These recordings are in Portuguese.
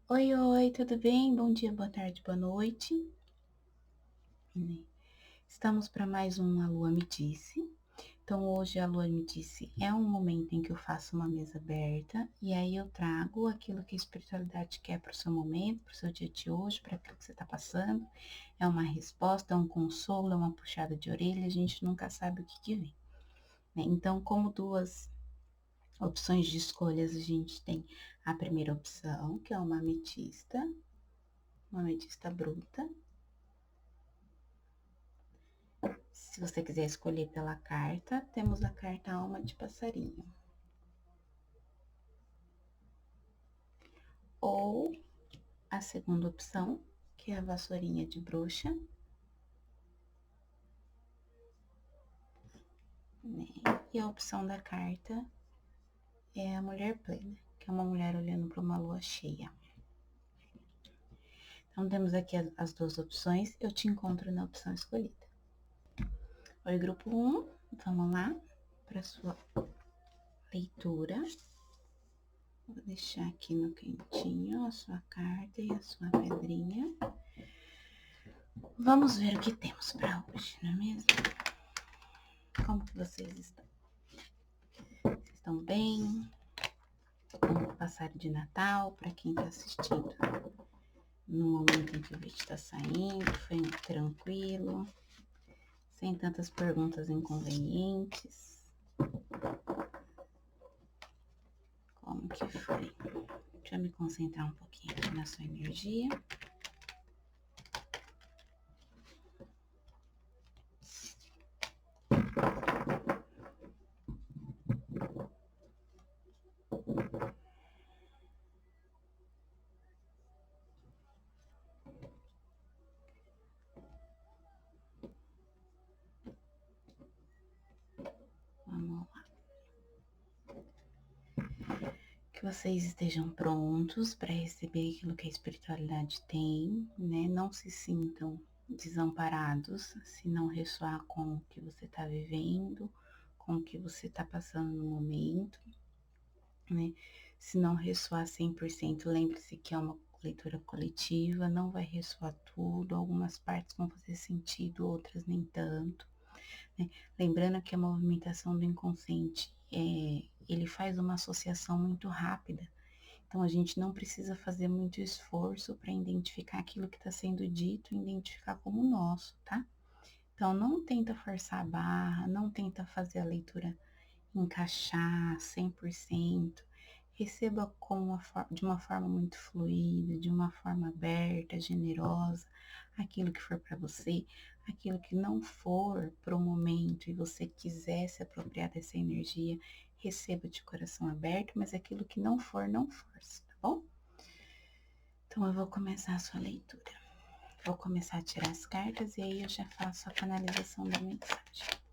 Oi, oi, tudo bem? Bom dia, boa tarde, boa noite. Estamos para mais uma Lua Me Disse. Então, hoje a Lua Me Disse é um momento em que eu faço uma mesa aberta e aí eu trago aquilo que a espiritualidade quer para o seu momento, para o seu dia de hoje, para aquilo que você está passando. É uma resposta, é um consolo, é uma puxada de orelha, a gente nunca sabe o que vem, né? Então, como duas opções de escolhas, a gente tem a primeira opção, que é uma ametista bruta. Se você quiser escolher pela carta, temos a carta Alma de Passarinho. Ou a segunda opção, que é a Vassourinha de Bruxa, né? E a opção da carta é a Mulher Plena, que é uma mulher olhando para uma lua cheia. Então, temos aqui as duas opções, eu te encontro na opção escolhida. Oi, grupo 1, vamos lá para sua leitura. Vou deixar aqui no cantinho a sua carta e a sua pedrinha. Vamos ver o que temos para hoje, não é mesmo? Como que vocês estão? Vocês estão bem? Como passaram de Natal? Para quem está assistindo no momento em que o vídeo está saindo, foi tranquilo, sem tantas perguntas inconvenientes. Como que foi? Deixa eu me concentrar um pouquinho aqui na sua energia. Vamos lá. Que vocês estejam prontos para receber aquilo que a espiritualidade tem, né? Não se sintam desamparados se não ressoar com o que você está vivendo, com o que você está passando no momento, né? Se não ressoar 100%, lembre-se que é uma leitura coletiva, não vai ressoar tudo, algumas partes vão fazer sentido, outras nem tanto, né? Lembrando que a movimentação do inconsciente, ele faz uma associação muito rápida, então a gente não precisa fazer muito esforço para identificar aquilo que está sendo dito e identificar como nosso, tá? Então não tenta forçar a barra, não tenta fazer a leitura encaixar 100%. Receba de uma forma muito fluida, de uma forma aberta, generosa, aquilo que for para você, aquilo que não for para o momento e você quiser se apropriar dessa energia, receba de coração aberto, mas aquilo que não for, não force, tá bom? Então eu vou começar a sua leitura. Vou começar a tirar as cartas e aí eu já faço a canalização da mensagem.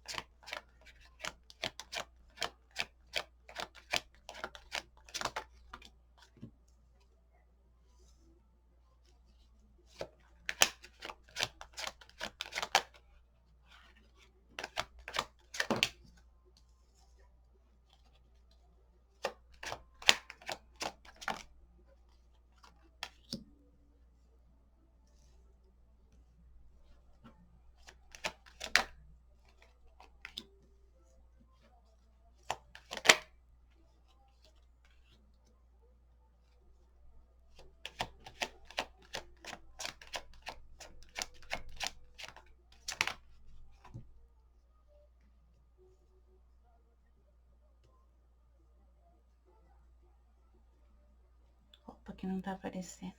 Opa, que não tá aparecendo.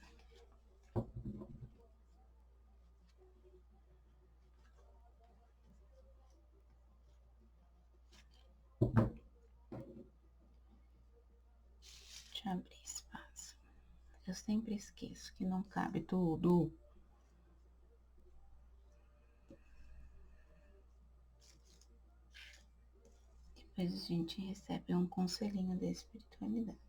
Deixa eu abrir espaço. Eu sempre esqueço que não cabe tudo. Depois a gente recebe um conselhinho da espiritualidade.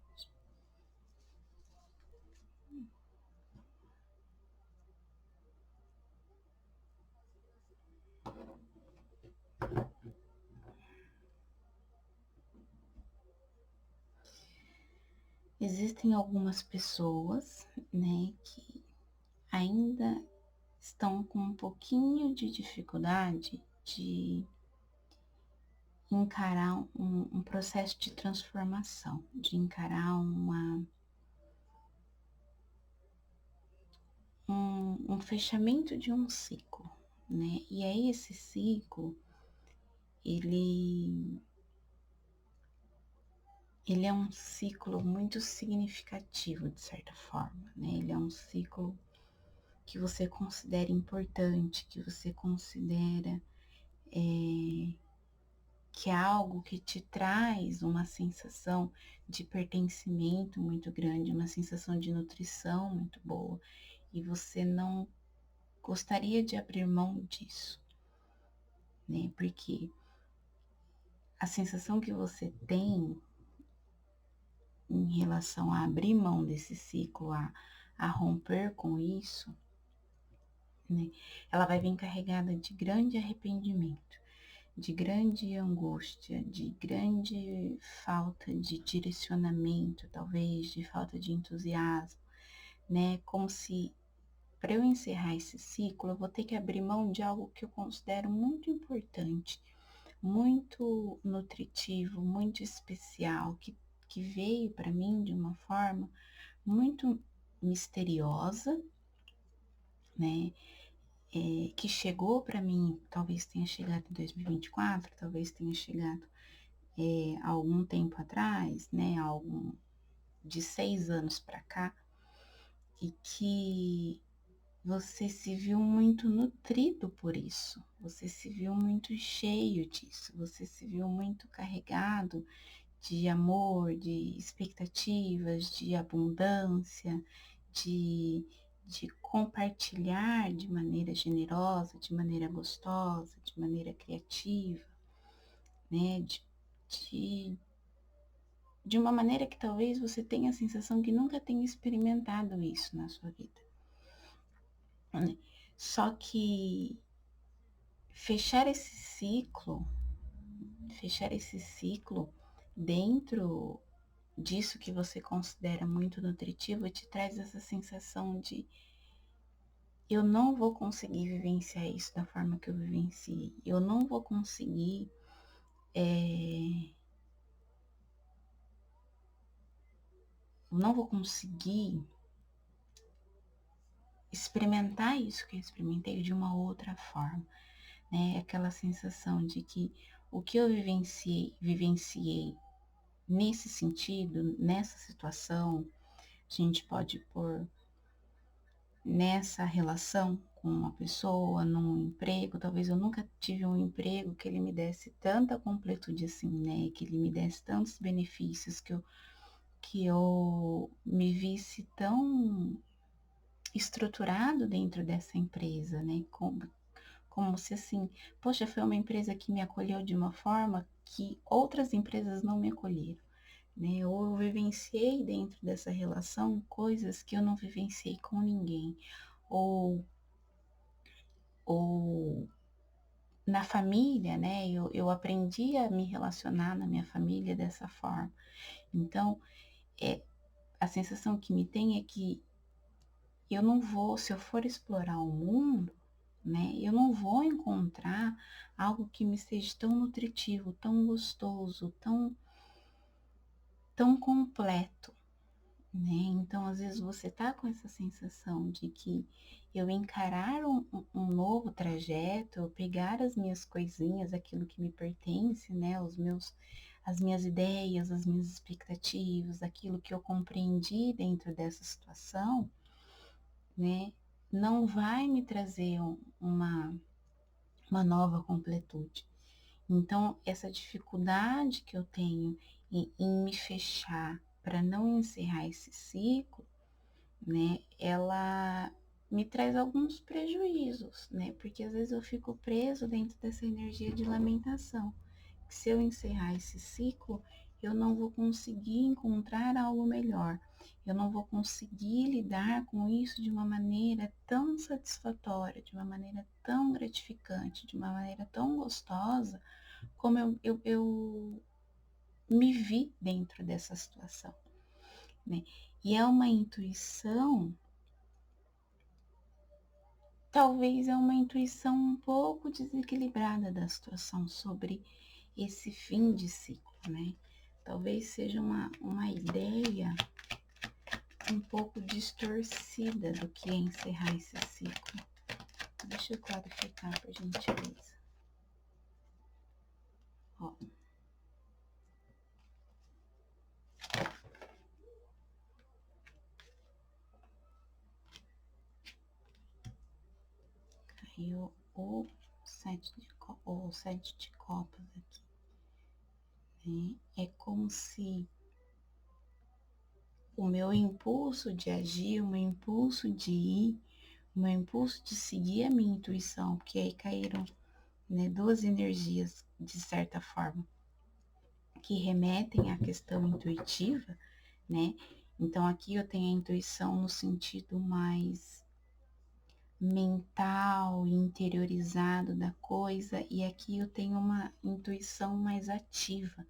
Existem algumas pessoas, né, que ainda estão com um pouquinho de dificuldade de encarar um processo de transformação, de encarar um fechamento de um ciclo, né? E aí esse ciclo, ele, ele é um ciclo muito significativo, de certa forma, né? Ele é um ciclo que você considera importante, que você considera que é algo que te traz uma sensação de pertencimento muito grande, uma sensação de nutrição muito boa, e você não gostaria de abrir mão disso, né? Porque a sensação que você tem em relação a abrir mão desse ciclo, a romper com isso, né? Ela vai vir carregada de grande arrependimento, de grande angústia, de grande falta de direcionamento, talvez, de falta de entusiasmo, né? Como se para eu encerrar esse ciclo, eu vou ter que abrir mão de algo que eu considero muito importante, muito nutritivo, muito especial, que veio para mim de uma forma muito misteriosa, né? Que chegou para mim, talvez tenha chegado em 2024, talvez tenha chegado há algum tempo atrás, né? Algum de 6 anos para cá, e que você se viu muito nutrido por isso, você se viu muito cheio disso, você se viu muito carregado de amor, de expectativas, de abundância, de, de compartilhar de maneira generosa, de maneira gostosa, de maneira criativa, né? De, de uma maneira que talvez você tenha a sensação que nunca tenha experimentado isso na sua vida, né? Só que fechar esse ciclo, fechar esse ciclo dentro disso que você considera muito nutritivo te traz essa sensação de eu não vou conseguir vivenciar isso da forma que eu vivenciei, eu não vou conseguir eu não vou conseguir experimentar isso que eu experimentei de uma outra forma, né? Aquela sensação de que o que eu vivenciei nesse sentido, nessa situação, a gente pode pôr nessa relação com uma pessoa, num emprego, talvez eu nunca tive um emprego que ele me desse tanta completude assim, né? Que ele me desse tantos benefícios, que eu me visse tão estruturado dentro dessa empresa, né? Como se assim, poxa, foi uma empresa que me acolheu de uma forma que outras empresas não me acolheram, né? Ou eu vivenciei dentro dessa relação coisas que eu não vivenciei com ninguém, ou, ou na família, né? Eu aprendi a me relacionar na minha família dessa forma. Então, a sensação que me tem é que eu não vou, se eu for explorar o mundo, né? Eu não vou encontrar algo que me seja tão nutritivo, tão gostoso, tão completo, né? Então, às vezes você tá com essa sensação de que eu encarar um novo trajeto, eu pegar as minhas coisinhas, aquilo que me pertence, né? As minhas ideias, as minhas expectativas, aquilo que eu compreendi dentro dessa situação, né? Não vai me trazer uma nova completude. Então, essa dificuldade que eu tenho em me fechar para não encerrar esse ciclo, né, ela me traz alguns prejuízos, né, porque às vezes eu fico preso dentro dessa energia de lamentação. Que se eu encerrar esse ciclo, eu não vou conseguir encontrar algo melhor. Eu não vou conseguir lidar com isso de uma maneira tão satisfatória, de uma maneira tão gratificante, de uma maneira tão gostosa, como eu me vi dentro dessa situação. né? E é uma intuição, talvez é uma intuição um pouco desequilibrada da situação sobre esse fim de ciclo, né? Talvez seja uma ideia um pouco distorcida do que é encerrar esse ciclo. Deixa eu clarificar, por gentileza. Ó. Caiu o sete de copas aqui, né? É como se o meu impulso de agir, o meu impulso de ir, o meu impulso de seguir a minha intuição, porque aí caíram, né, duas energias, de certa forma, que remetem à questão intuitiva, né? Então aqui eu tenho a intuição no sentido mais mental, interiorizado da coisa, e aqui eu tenho uma intuição mais ativa,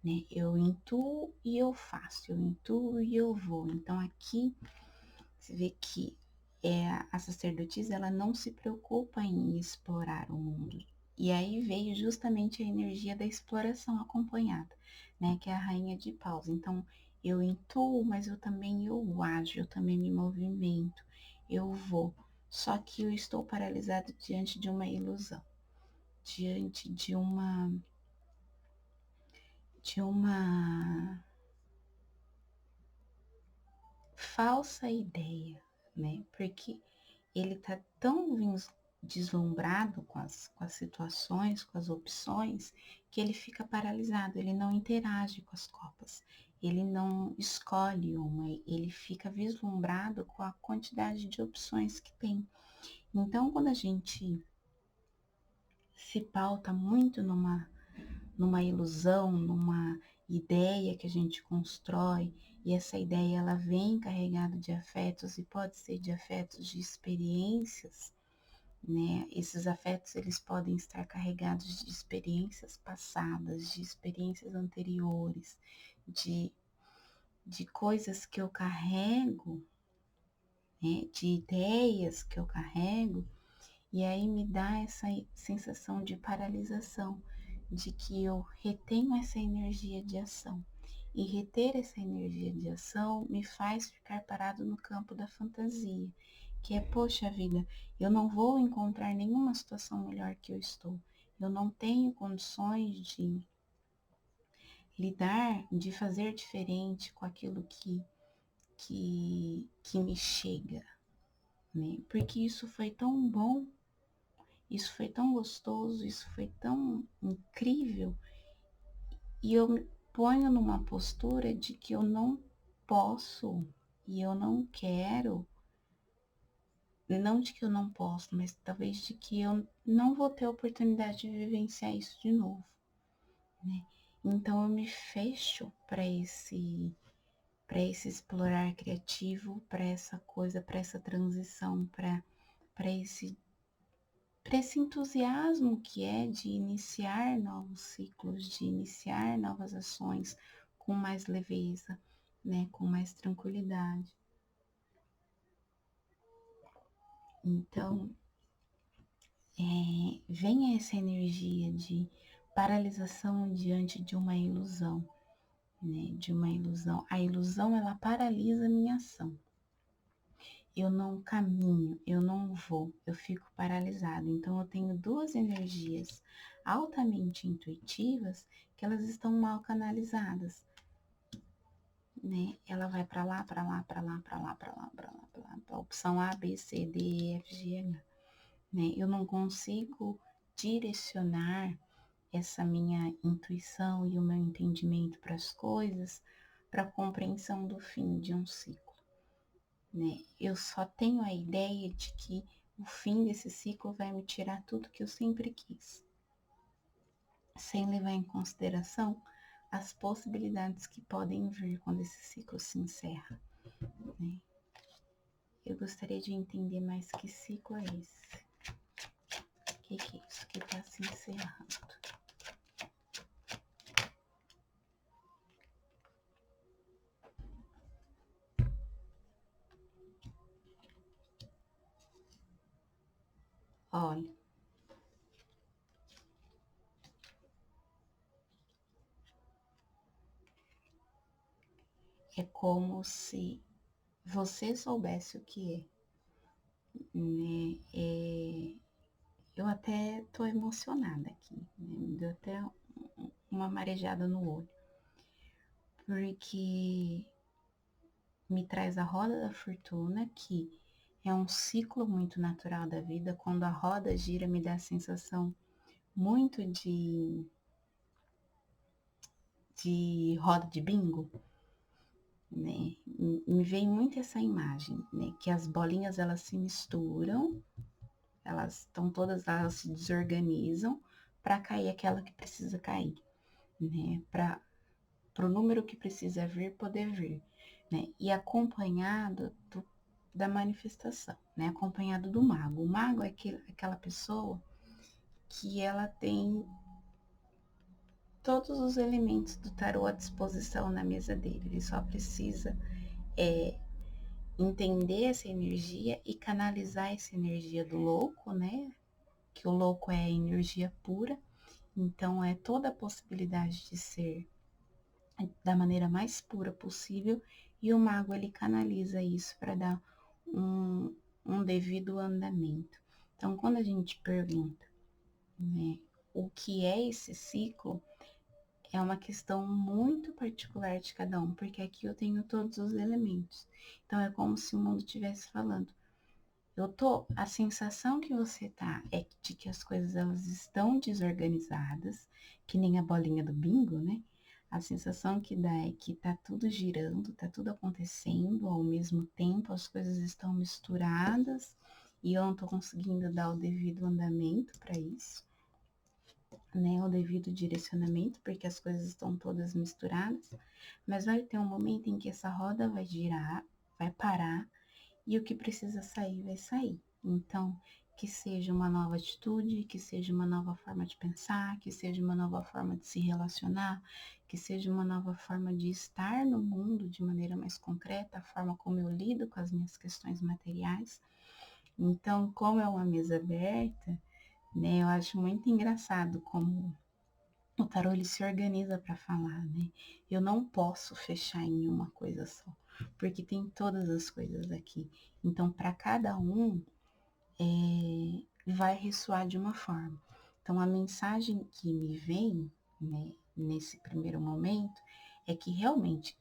né? Eu intuo e eu faço, eu intuo e eu vou. Então aqui você vê que a sacerdotisa, ela não se preocupa em explorar o mundo. E aí veio justamente a energia da exploração acompanhada, né? Que é a rainha de paus. Então, eu intuo, mas eu ajo, eu também me movimento, eu vou. Só que eu estou paralisado diante de uma ilusão, diante de uma falsa ideia, né? Porque ele tá tão deslumbrado com as situações, com as opções, que ele fica paralisado, ele não interage com as copas, ele não escolhe uma, ele fica vislumbrado com a quantidade de opções que tem. Então, quando a gente se pauta muito numa ilusão, numa ideia que a gente constrói, e essa ideia ela vem carregada de afetos e pode ser de afetos de experiências, né? Esses afetos eles podem estar carregados de experiências passadas, de experiências anteriores, de, de coisas que eu carrego, né? De ideias que eu carrego, e aí me dá essa sensação de paralisação, de que eu retenho essa energia de ação. E reter essa energia de ação me faz ficar parado no campo da fantasia, que é, poxa vida, eu não vou encontrar nenhuma situação melhor que eu estou. Eu não tenho condições de lidar, de fazer diferente com aquilo que me chega, né? Porque isso foi tão bom, isso foi tão gostoso, isso foi tão incrível, e eu me ponho numa postura de que eu não posso e eu não quero, não de que eu não posso, mas talvez de que eu não vou ter a oportunidade de vivenciar isso de novo, né? Então eu me fecho para esse explorar criativo, para essa coisa, para essa transição, para esse para esse entusiasmo que é de iniciar novos ciclos, de iniciar novas ações com mais leveza, né, com mais tranquilidade. Então, vem essa energia de paralisação diante de uma ilusão, né, de uma ilusão. A ilusão, ela paralisa a minha ação. Eu não caminho, eu não vou, eu fico paralisado. Então eu tenho duas energias altamente intuitivas que elas estão mal canalizadas, né? Ela vai para lá, para lá, para lá, para lá, para lá, para lá, para lá, para a opção A, B, C, D, E, F, G, H, né? Eu não consigo direcionar essa minha intuição e o meu entendimento para as coisas para a compreensão do fim de um ciclo, né? Eu só tenho a ideia de que o fim desse ciclo vai me tirar tudo que eu sempre quis, sem levar em consideração as possibilidades que podem vir quando esse ciclo se encerra, né? Eu gostaria de entender mais que ciclo é esse. O que é isso que está se encerrando? Olha, é como se você soubesse o que é, né? Eu até tô emocionada aqui, né? Me deu até uma marejada no olho, porque me traz a roda da fortuna, que é um ciclo muito natural da vida. Quando a roda gira, me dá a sensação muito de roda de bingo, né? Me vem muito essa imagem, né? Que as bolinhas elas se misturam, elas estão todas, elas se desorganizam para cair aquela que precisa cair, né? Para o número que precisa vir poder vir, né? E acompanhado da manifestação, né? Acompanhado do mago. O mago é aquela pessoa que ela tem todos os elementos do tarô à disposição na mesa dele. Ele só precisa entender essa energia e canalizar essa energia do louco, né? Que o louco é energia pura, então é toda a possibilidade de ser da maneira mais pura possível, e o mago ele canaliza isso para dar um devido andamento. Então, quando a gente pergunta, né, o que é esse ciclo, é uma questão muito particular de cada um, porque aqui eu tenho todos os elementos. Então, é como se o mundo estivesse falando. A sensação que você tá é de que as coisas elas estão desorganizadas, que nem a bolinha do bingo, né? A sensação que dá é que tá tudo girando, tá tudo acontecendo ao mesmo tempo, as coisas estão misturadas e eu não tô conseguindo dar o devido andamento para isso, né? O devido direcionamento, porque as coisas estão todas misturadas, mas vai ter um momento em que essa roda vai girar, vai parar e o que precisa sair vai sair. Então, que seja uma nova atitude, que seja uma nova forma de pensar, que seja uma nova forma de se relacionar, que seja uma nova forma de estar no mundo de maneira mais concreta, a forma como eu lido com as minhas questões materiais. Então, como é uma mesa aberta, né, eu acho muito engraçado como o tarô ele se organiza para falar, né? Eu não posso fechar em uma coisa só, porque tem todas as coisas aqui. Então, para cada um, vai ressoar de uma forma. Então, a mensagem que me vem, né, nesse primeiro momento, é que realmente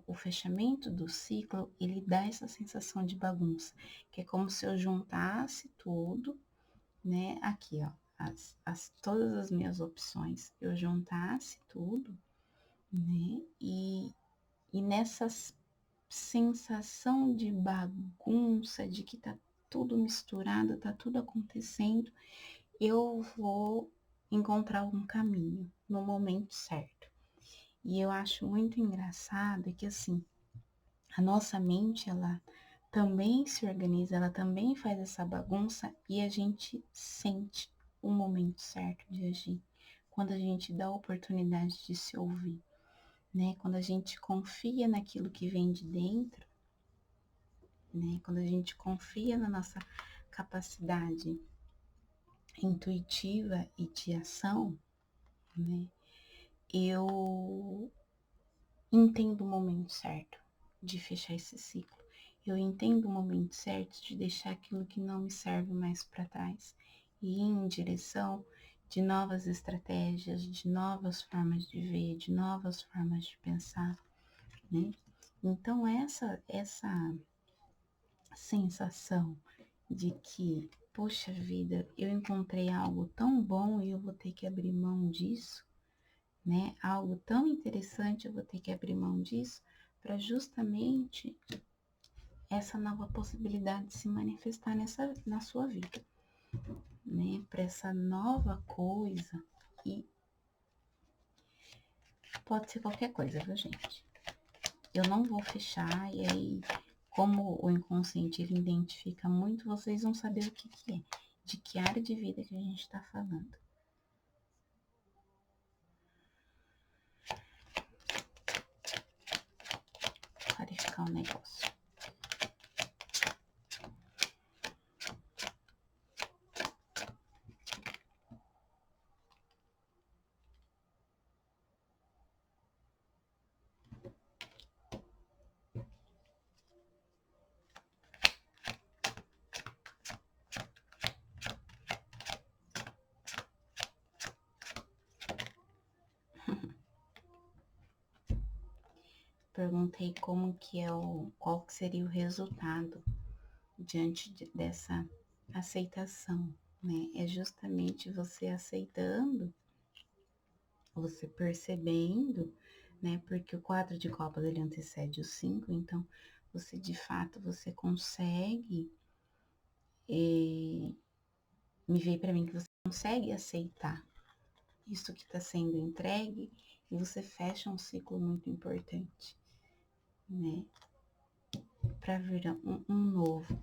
o fechamento do ciclo, ele dá essa sensação de bagunça, que é como se eu juntasse tudo, né? Aqui, ó, todas as minhas opções, eu juntasse tudo, né? E nessa sensação de bagunça, de que tá tudo misturado, tá tudo acontecendo, eu vou encontrar um caminho no momento certo. E eu acho muito engraçado que assim, a nossa mente, ela também se organiza, ela também faz essa bagunça e a gente sente o momento certo de agir. Quando a gente dá a oportunidade de se ouvir, né? Quando a gente confia naquilo que vem de dentro, né? Quando a gente confia na nossa capacidade intuitiva e de ação, né? Eu entendo o momento certo de fechar esse ciclo. Eu entendo o momento certo de deixar aquilo que não me serve mais para trás e ir em direção de novas estratégias, de novas formas de ver, de novas formas de pensar, né? Então essa sensação de que, poxa vida, eu encontrei algo tão bom e eu vou ter que abrir mão disso, né? Algo tão interessante, eu vou ter que abrir mão disso para justamente essa nova possibilidade de se manifestar na sua vida, né? Para essa nova coisa e pode ser qualquer coisa, viu, gente? Eu não vou fechar e aí, como o inconsciente ele identifica muito, vocês vão saber o que que é, de que área de vida que a gente está falando. Clarificar o negócio. perguntei qual que seria o resultado diante dessa aceitação, né? É justamente você aceitando, você percebendo, né? Porque o 4 de copas ele antecede o 5, então você de fato você consegue, me veio para mim que você consegue aceitar isso que está sendo entregue e você fecha um ciclo muito importante, né? Para vir um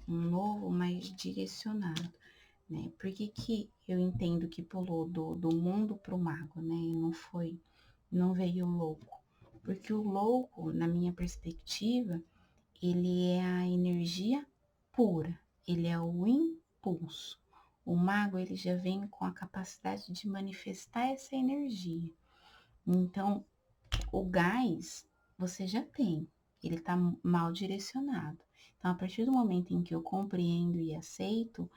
novo mais direcionado, né? Por que eu entendo que pulou do mundo para o mago, né? E não veio o louco. Porque o louco, na minha perspectiva, ele é a energia pura, ele é o impulso. O mago, ele já vem com a capacidade de manifestar essa energia. Então, o gás você já tem, ele está mal direcionado. Então, a partir do momento em que eu compreendo e aceito,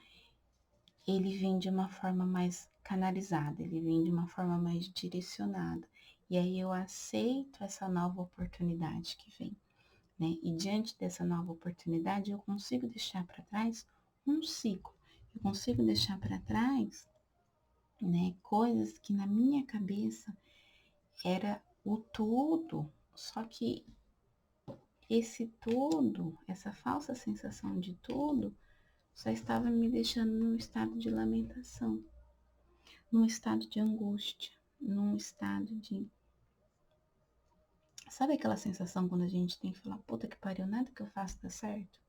ele vem de uma forma mais canalizada, ele vem de uma forma mais direcionada. E aí eu aceito essa nova oportunidade que vem, né? E diante dessa nova oportunidade, eu consigo deixar para trás um ciclo. Eu consigo deixar para trás, né, coisas que na minha cabeça era o tudo, só que esse tudo, essa falsa sensação de tudo, só estava me deixando num estado de lamentação, num estado de angústia, num estado de... Sabe aquela sensação quando a gente tem que falar, puta que pariu, nada que eu faço dá certo?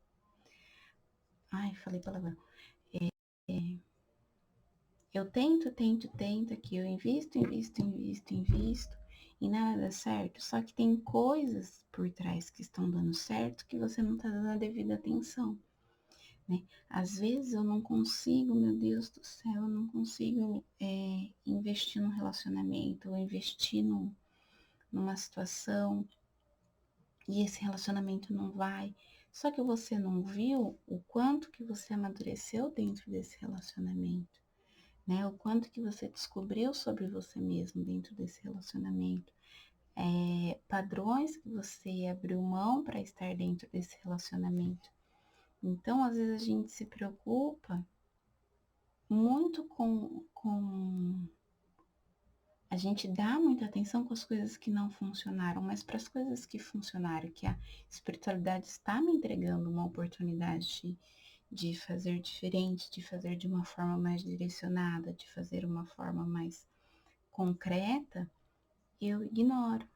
Ai, falei palavrão. Eu tento aqui, eu invisto e nada dá certo. Só que tem coisas por trás que estão dando certo que você não tá dando a devida atenção, né? Às vezes eu não consigo, meu Deus do céu, eu não consigo investir num relacionamento, ou investir numa situação e esse relacionamento não vai. Só que você não viu o quanto que você amadureceu dentro desse relacionamento, né? O quanto que você descobriu sobre você mesmo dentro desse relacionamento. Padrões que você abriu mão para estar dentro desse relacionamento. Então, às vezes a gente se preocupa muito a gente dá muita atenção com as coisas que não funcionaram, mas para as coisas que funcionaram, que a espiritualidade está me entregando uma oportunidade de fazer diferente, de fazer de uma forma mais direcionada, de fazer uma forma mais concreta, eu ignoro.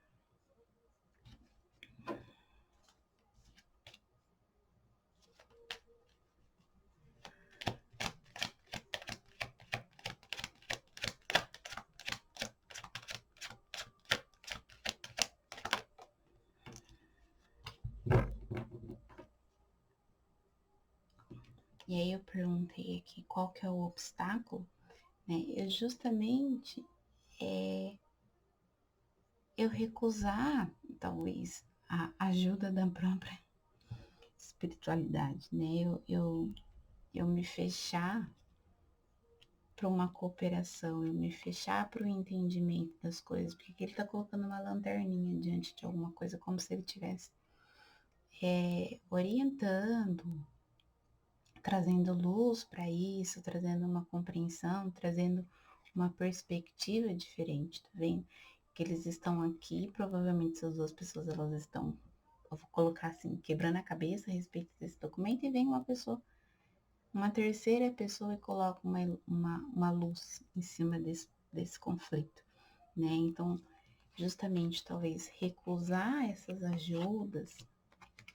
E aí eu perguntei aqui qual que é o obstáculo, né? Eu justamente eu recusar, talvez, a ajuda da própria espiritualidade, né? Eu me fechar para uma cooperação, eu me fechar para o entendimento das coisas, porque ele está colocando uma lanterninha diante de alguma coisa, como se ele tivesse orientando, trazendo luz para isso, trazendo uma compreensão, trazendo uma perspectiva diferente, tá vendo? Que eles estão aqui, provavelmente essas duas pessoas, elas estão, eu vou colocar assim, quebrando a cabeça a respeito desse documento, e vem uma pessoa, uma terceira pessoa, e coloca uma luz em cima desse conflito, né? Então, justamente, talvez recusar essas ajudas,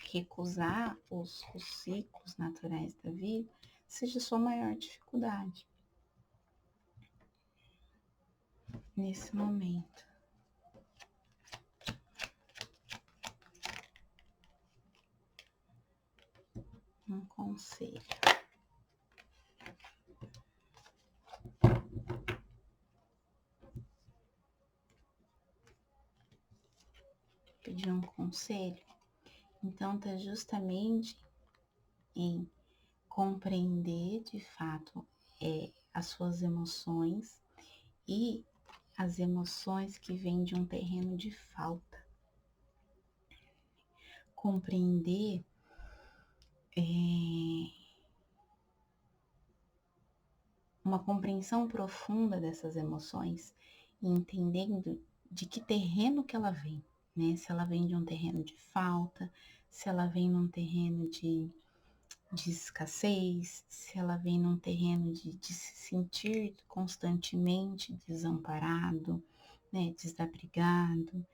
recusar os ciclos naturais da vida, seja a sua maior dificuldade nesse momento. Um conselho. Pedir um conselho. Então, tá justamente em compreender de fato as suas emoções e as emoções que vêm de um terreno de falta. compreender uma compreensão profunda dessas emoções, e entendendo de que terreno que ela vem, né? Se ela vem de um terreno de falta, se ela vem num terreno de escassez, se ela vem num terreno de se sentir constantemente desamparado, né, desabrigado,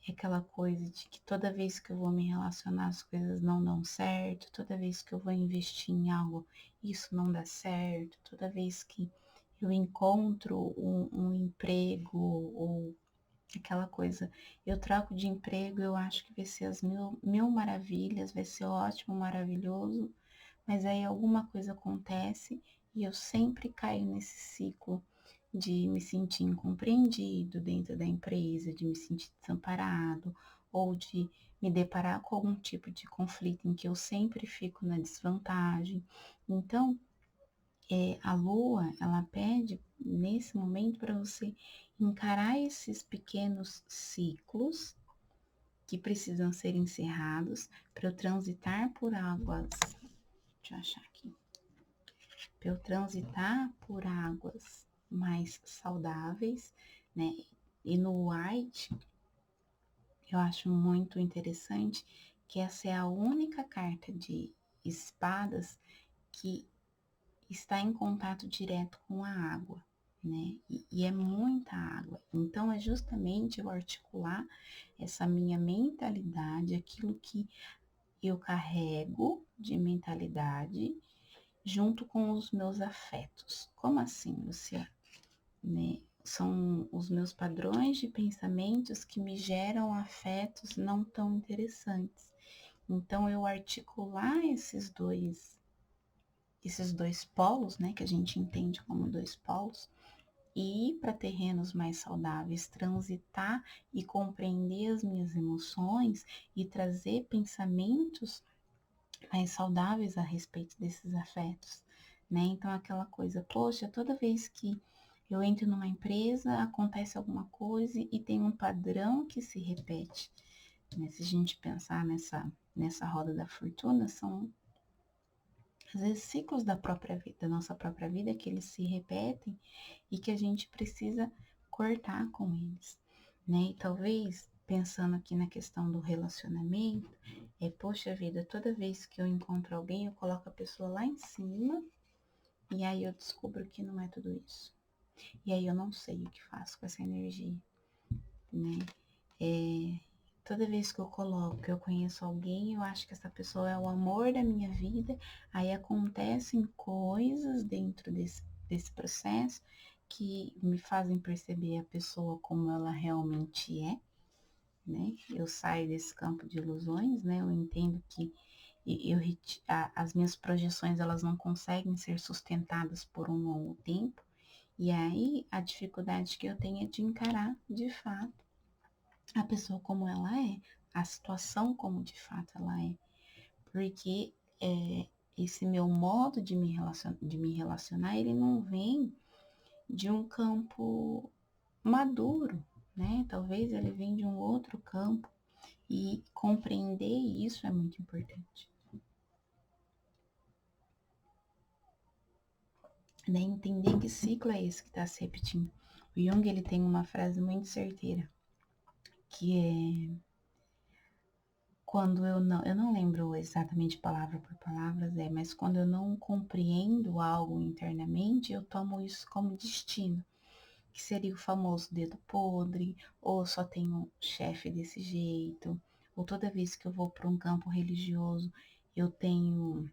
é aquela coisa de que toda vez que eu vou me relacionar as coisas não dão certo, toda vez que eu vou investir em algo isso não dá certo, toda vez que eu encontro um emprego ou aquela coisa, eu troco de emprego, eu acho que vai ser as mil maravilhas, vai ser ótimo, maravilhoso, mas aí alguma coisa acontece e eu sempre caio nesse ciclo de me sentir incompreendido dentro da empresa, de me sentir desamparado, ou de me deparar com algum tipo de conflito em que eu sempre fico na desvantagem. Então, a lua, ela pede nesse momento para você encarar esses pequenos ciclos que precisam ser encerrados para eu transitar por águas. Deixa eu achar aqui. Para eu transitar por águas mais saudáveis, né? E no White, eu acho muito interessante que essa é a única carta de espadas que está em contato direto com a água, né? E é muita água. Então, é justamente eu articular essa minha mentalidade, aquilo que eu carrego de mentalidade, junto com os meus afetos. Como assim, Luciana? Né? São os meus padrões de pensamentos que me geram afetos não tão interessantes. Então, eu articular esses dois polos, né, que a gente entende como dois polos, e ir para terrenos mais saudáveis, transitar e compreender as minhas emoções e trazer pensamentos mais saudáveis a respeito desses afetos, né? Então, aquela coisa, poxa, toda vez que eu entro numa empresa, acontece alguma coisa e tem um padrão que se repete, né? Se a gente pensar nessa roda da fortuna, são às vezes ciclos da própria vida, da nossa própria vida, que eles se repetem e que a gente precisa cortar com eles, né? E talvez, pensando aqui na questão do relacionamento, poxa vida, toda vez que eu encontro alguém, eu coloco a pessoa lá em cima e aí eu descubro que não é tudo isso. E aí eu não sei o que faço com essa energia, né? Toda vez que eu coloco que eu conheço alguém, eu acho que essa pessoa é o amor da minha vida, aí acontecem coisas dentro desse processo que me fazem perceber a pessoa como ela realmente é, né? Eu saio desse campo de ilusões, né? Eu entendo que as minhas projeções, elas não conseguem ser sustentadas por um longo tempo, e aí a dificuldade que eu tenho é de encarar, de fato, a pessoa como ela é, a situação como de fato ela é, porque esse meu modo de me relacionar, ele não vem de um campo maduro, né? Talvez ele venha de um outro campo e compreender isso é muito importante. Né? Entender que ciclo é esse que está se repetindo. O Jung, ele tem uma frase muito certeira, que é quando eu não lembro exatamente palavra por palavras, mas quando eu não compreendo algo internamente, eu tomo isso como destino, que seria o famoso dedo podre, ou só tenho chefe desse jeito, ou toda vez que eu vou para um campo religioso, eu tenho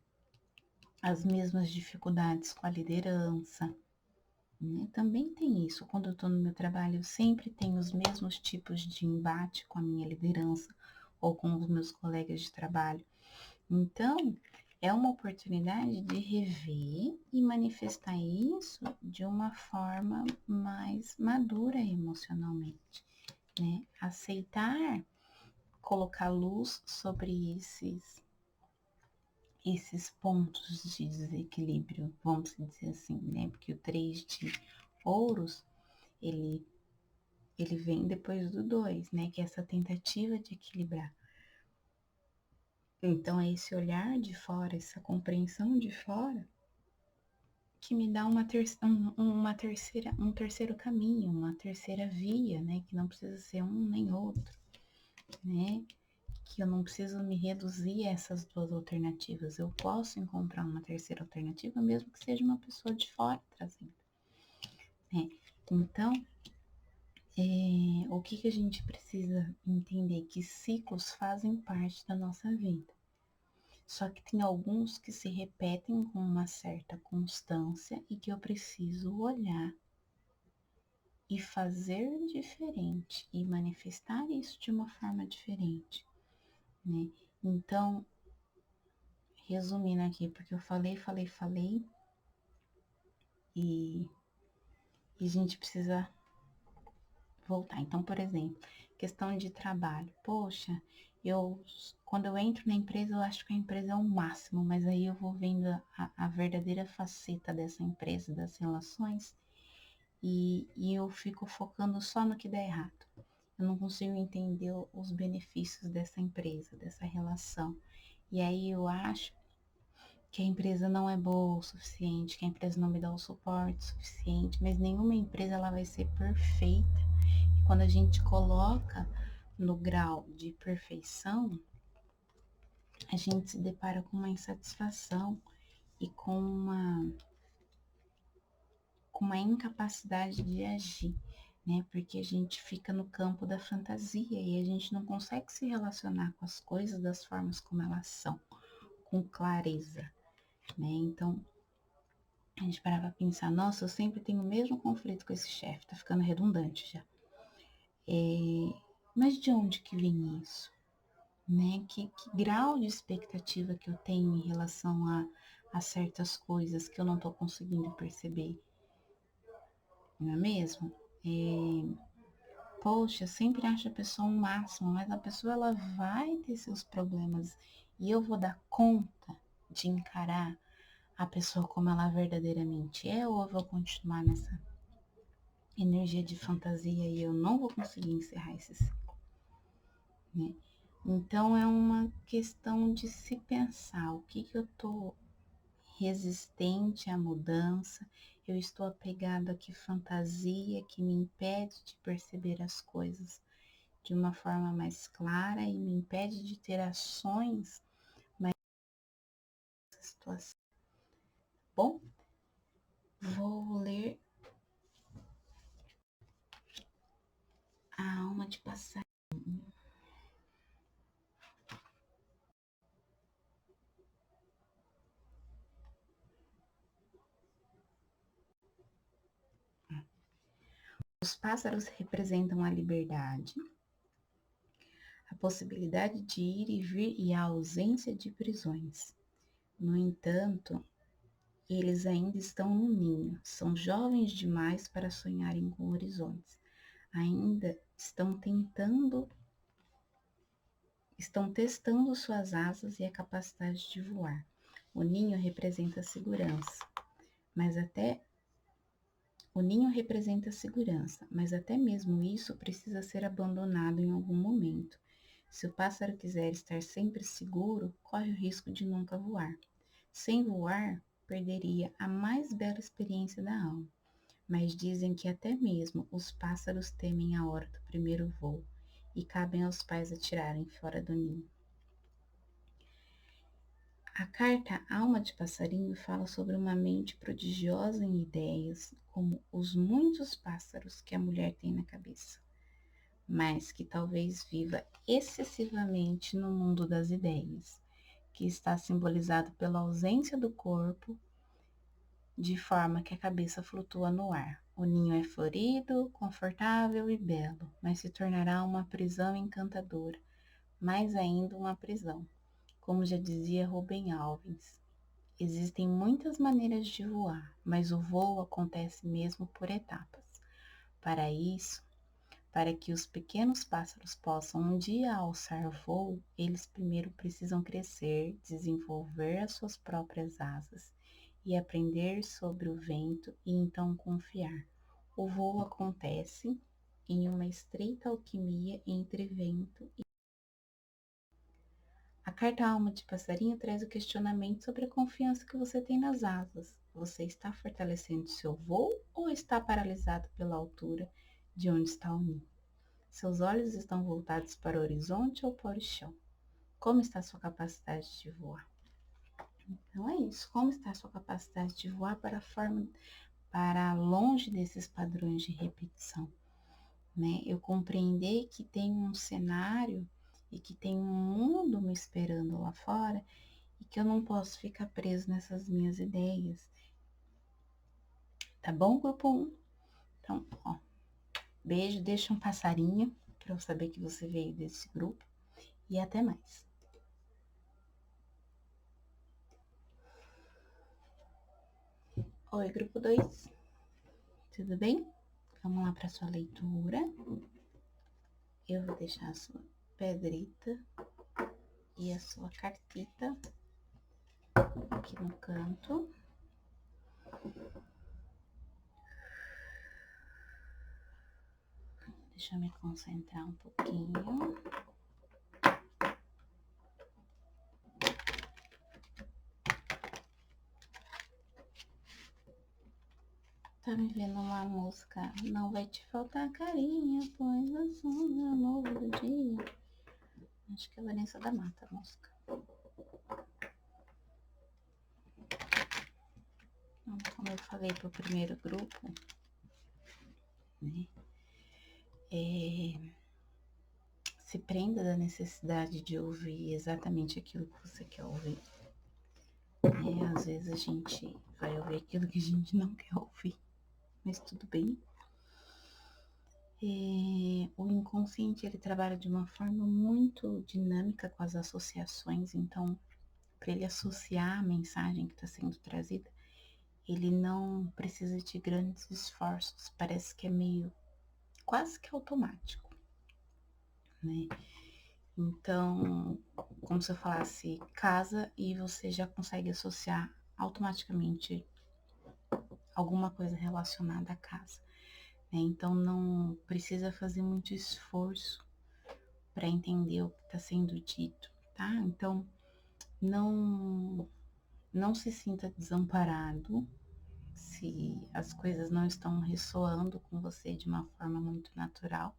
as mesmas dificuldades com a liderança, né? Também tem isso, quando eu estou no meu trabalho, eu sempre tenho os mesmos tipos de embate com a minha liderança, ou com os meus colegas de trabalho. Então, é uma oportunidade de rever e manifestar isso de uma forma mais madura emocionalmente, né? Aceitar colocar luz sobre esses pontos de desequilíbrio, vamos dizer assim, né? Porque o 3 de ouros, ele vem depois do 2, né? Que é essa tentativa de equilibrar. Então é esse olhar de fora, essa compreensão de fora, que me dá um terceiro caminho, uma terceira via, né? Que não precisa ser um nem outro, né? Que eu não preciso me reduzir a essas duas alternativas. Eu posso encontrar uma terceira alternativa, mesmo que seja uma pessoa de fora trazendo, né? Então, o que a gente precisa entender? Que ciclos fazem parte da nossa vida. Só que tem alguns que se repetem com uma certa constância e que eu preciso olhar e fazer diferente e manifestar isso de uma forma diferente, né? Então, resumindo aqui, porque eu falei e a gente precisa voltar. Então, por exemplo, questão de trabalho. Poxa, quando eu entro na empresa, eu acho que a empresa é o máximo, mas aí eu vou vendo a verdadeira faceta dessa empresa, das relações, e eu fico focando só no que dá errado. Eu não consigo entender os benefícios dessa empresa, dessa relação. E aí eu acho que a empresa não é boa o suficiente, que a empresa não me dá o suporte suficiente, mas nenhuma empresa ela vai ser perfeita. E quando a gente coloca no grau de perfeição, a gente se depara com uma insatisfação e com uma incapacidade de agir, né? Porque a gente fica no campo da fantasia e a gente não consegue se relacionar com as coisas das formas como elas são, com clareza, né? Então, a gente parava pra pensar, nossa, eu sempre tenho o mesmo conflito com esse chefe, tá ficando redundante já. Mas de onde que vem isso? Né? Que grau de expectativa que eu tenho em relação a certas coisas que eu não tô conseguindo perceber, não é mesmo? Poxa, eu sempre acho a pessoa um máximo, mas a pessoa ela vai ter seus problemas e eu vou dar conta de encarar a pessoa como ela verdadeiramente é, ou eu vou continuar nessa energia de fantasia e eu não vou conseguir encerrar esse ciclo, né? Então é uma questão de se pensar, o que eu tô resistente à mudança, eu estou apegado a que fantasia que me impede de perceber as coisas de uma forma mais clara e me impede de ter ações mais nessa situação. Bom, vou ler A Alma de Passarinho. Os pássaros representam a liberdade, a possibilidade de ir e vir e a ausência de prisões. No entanto, eles ainda estão no ninho, são jovens demais para sonharem com horizontes. Ainda estão testando suas asas e a capacidade de voar. O ninho representa a segurança, mas até o ninho representa a segurança, mas até mesmo isso precisa ser abandonado em algum momento. Se o pássaro quiser estar sempre seguro, corre o risco de nunca voar. Sem voar, perderia a mais bela experiência da alma. Mas dizem que até mesmo os pássaros temem a hora do primeiro voo, e cabem aos pais atirarem fora do ninho. A carta Alma de Passarinho fala sobre uma mente prodigiosa em ideias, como os muitos pássaros que a mulher tem na cabeça, mas que talvez viva excessivamente no mundo das ideias, que está simbolizado pela ausência do corpo, de forma que a cabeça flutua no ar. O ninho é florido, confortável e belo, mas se tornará uma prisão encantadora, mais ainda uma prisão. Como já dizia Rubem Alves, existem muitas maneiras de voar, mas o voo acontece mesmo por etapas. Para isso, para que os pequenos pássaros possam um dia alçar voo, eles primeiro precisam crescer, desenvolver as suas próprias asas e aprender sobre o vento e então confiar. O voo acontece em uma estreita alquimia entre vento e a carta Alma de Passarinho traz o questionamento sobre a confiança que você tem nas asas. Você está fortalecendo seu voo ou está paralisado pela altura de onde está o ninho? Seus olhos estão voltados para o horizonte ou para o chão? Como está a sua capacidade de voar? Então é isso. Como está a sua capacidade de voar para longe desses padrões de repetição, né? Eu compreender que tem um cenário e que tem um mundo me esperando lá fora e que eu não posso ficar preso nessas minhas ideias. Tá bom, grupo 1? Então, ó, beijo, deixa um passarinho para eu saber que você veio desse grupo e até mais. Oi, grupo 2, tudo bem? Vamos lá para sua leitura. Eu vou deixar a sua pedrita e a sua cartita aqui no canto. Deixa eu me concentrar um pouquinho. Tá me vendo uma música? Não vai te faltar carinho, pois eu sou o amor do dia. Acho que é Vanessa da Mata a música. Como eu falei pro primeiro grupo, né? Se prenda da necessidade de ouvir exatamente aquilo que você quer ouvir. Às vezes a gente vai ouvir aquilo que a gente não quer ouvir, mas tudo bem. O inconsciente, ele trabalha de uma forma muito dinâmica com as associações, então, para ele associar a mensagem que está sendo trazida, ele não precisa de grandes esforços, parece que é meio, quase que automático, né? Então, como se eu falasse casa e você já consegue associar automaticamente alguma coisa relacionada à casa, né? Então, não precisa fazer muito esforço para entender o que está sendo dito, tá? Então, não se sinta desamparado se as coisas não estão ressoando com você de uma forma muito natural,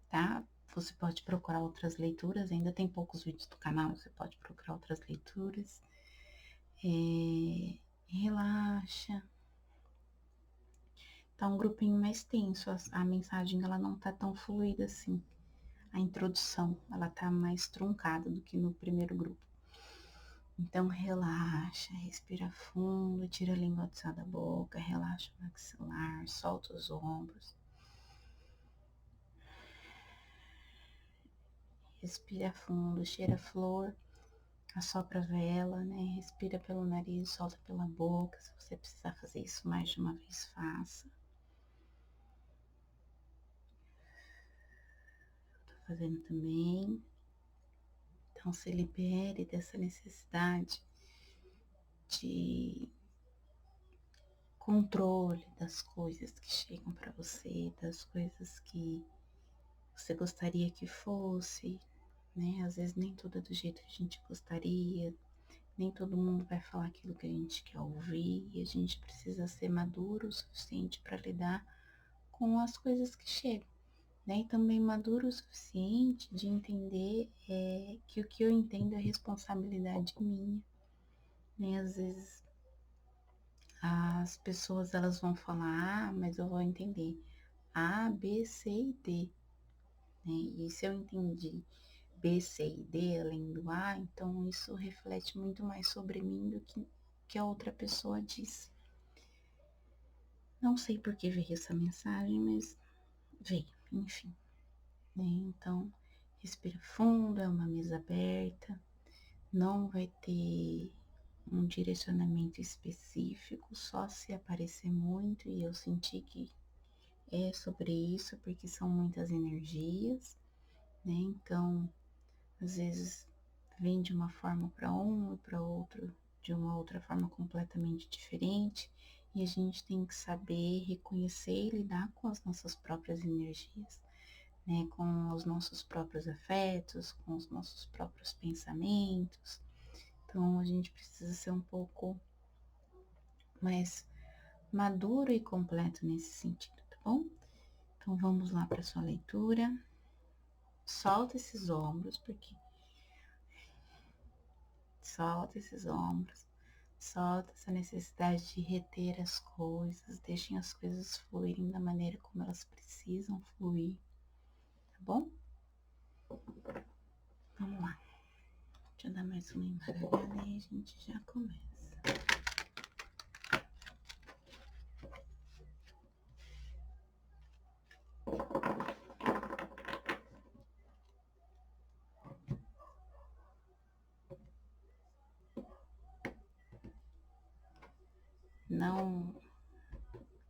tá? Você pode procurar outras leituras, ainda tem poucos vídeos do canal, você pode procurar outras leituras. Relaxa. Tá um grupinho mais tenso, a mensagem ela não tá tão fluida assim. A introdução, ela tá mais truncada do que no primeiro grupo. Então relaxa, respira fundo, tira a língua do céu da boca, relaxa o maxilar, solta os ombros. Respira fundo, cheira a flor, assopra a vela, né? Respira pelo nariz, solta pela boca. Se você precisar fazer isso mais de uma vez, faça. Tô fazendo também. Então se libere dessa necessidade de controle das coisas que chegam para você, das coisas que você gostaria que fosse, né? Às vezes nem tudo é do jeito que a gente gostaria, nem todo mundo vai falar aquilo que a gente quer ouvir, e a gente precisa ser maduro o suficiente para lidar com as coisas que chegam, né? E também maduro o suficiente de entender que o que eu entendo é responsabilidade minha, né? Às vezes as pessoas elas vão falar, mas eu vou entender A, B, C e D, né? E se eu entendi B, C e D além do A, então isso reflete muito mais sobre mim do que a outra pessoa disse. Não sei por que veio essa mensagem, mas veio, enfim, né? Então, respira fundo, é uma mesa aberta, não vai ter um direcionamento específico, só se aparecer muito e eu sentir que é sobre isso, porque são muitas energias, né? Então, às vezes vem de uma forma para um e para outro de uma outra forma completamente diferente, e a gente tem que saber reconhecer e lidar com as nossas próprias energias, né, com os nossos próprios afetos, com os nossos próprios pensamentos. Então a gente precisa ser um pouco mais maduro e completo nesse sentido, tá bom? Então vamos lá para sua leitura. Solta esses ombros, solta esses ombros, solta essa necessidade de reter as coisas, deixem as coisas fluírem da maneira como elas precisam fluir, tá bom? Vamos lá. Deixa eu dar mais uma embaralhada e a gente já começa.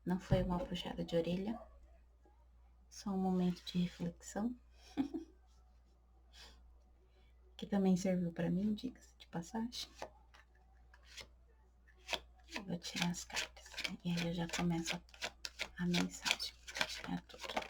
Não foi uma puxada de orelha, só um momento de reflexão, que também serviu para mim, diga-se de passagem. Eu vou tirar as cartas e aí eu já começo a mensagem. Vou tirar tudo.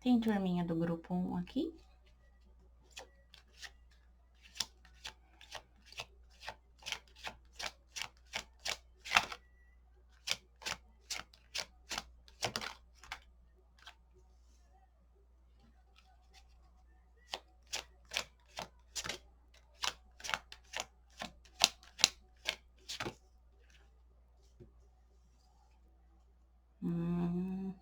Tem turminha do grupo 1 aqui? Hum.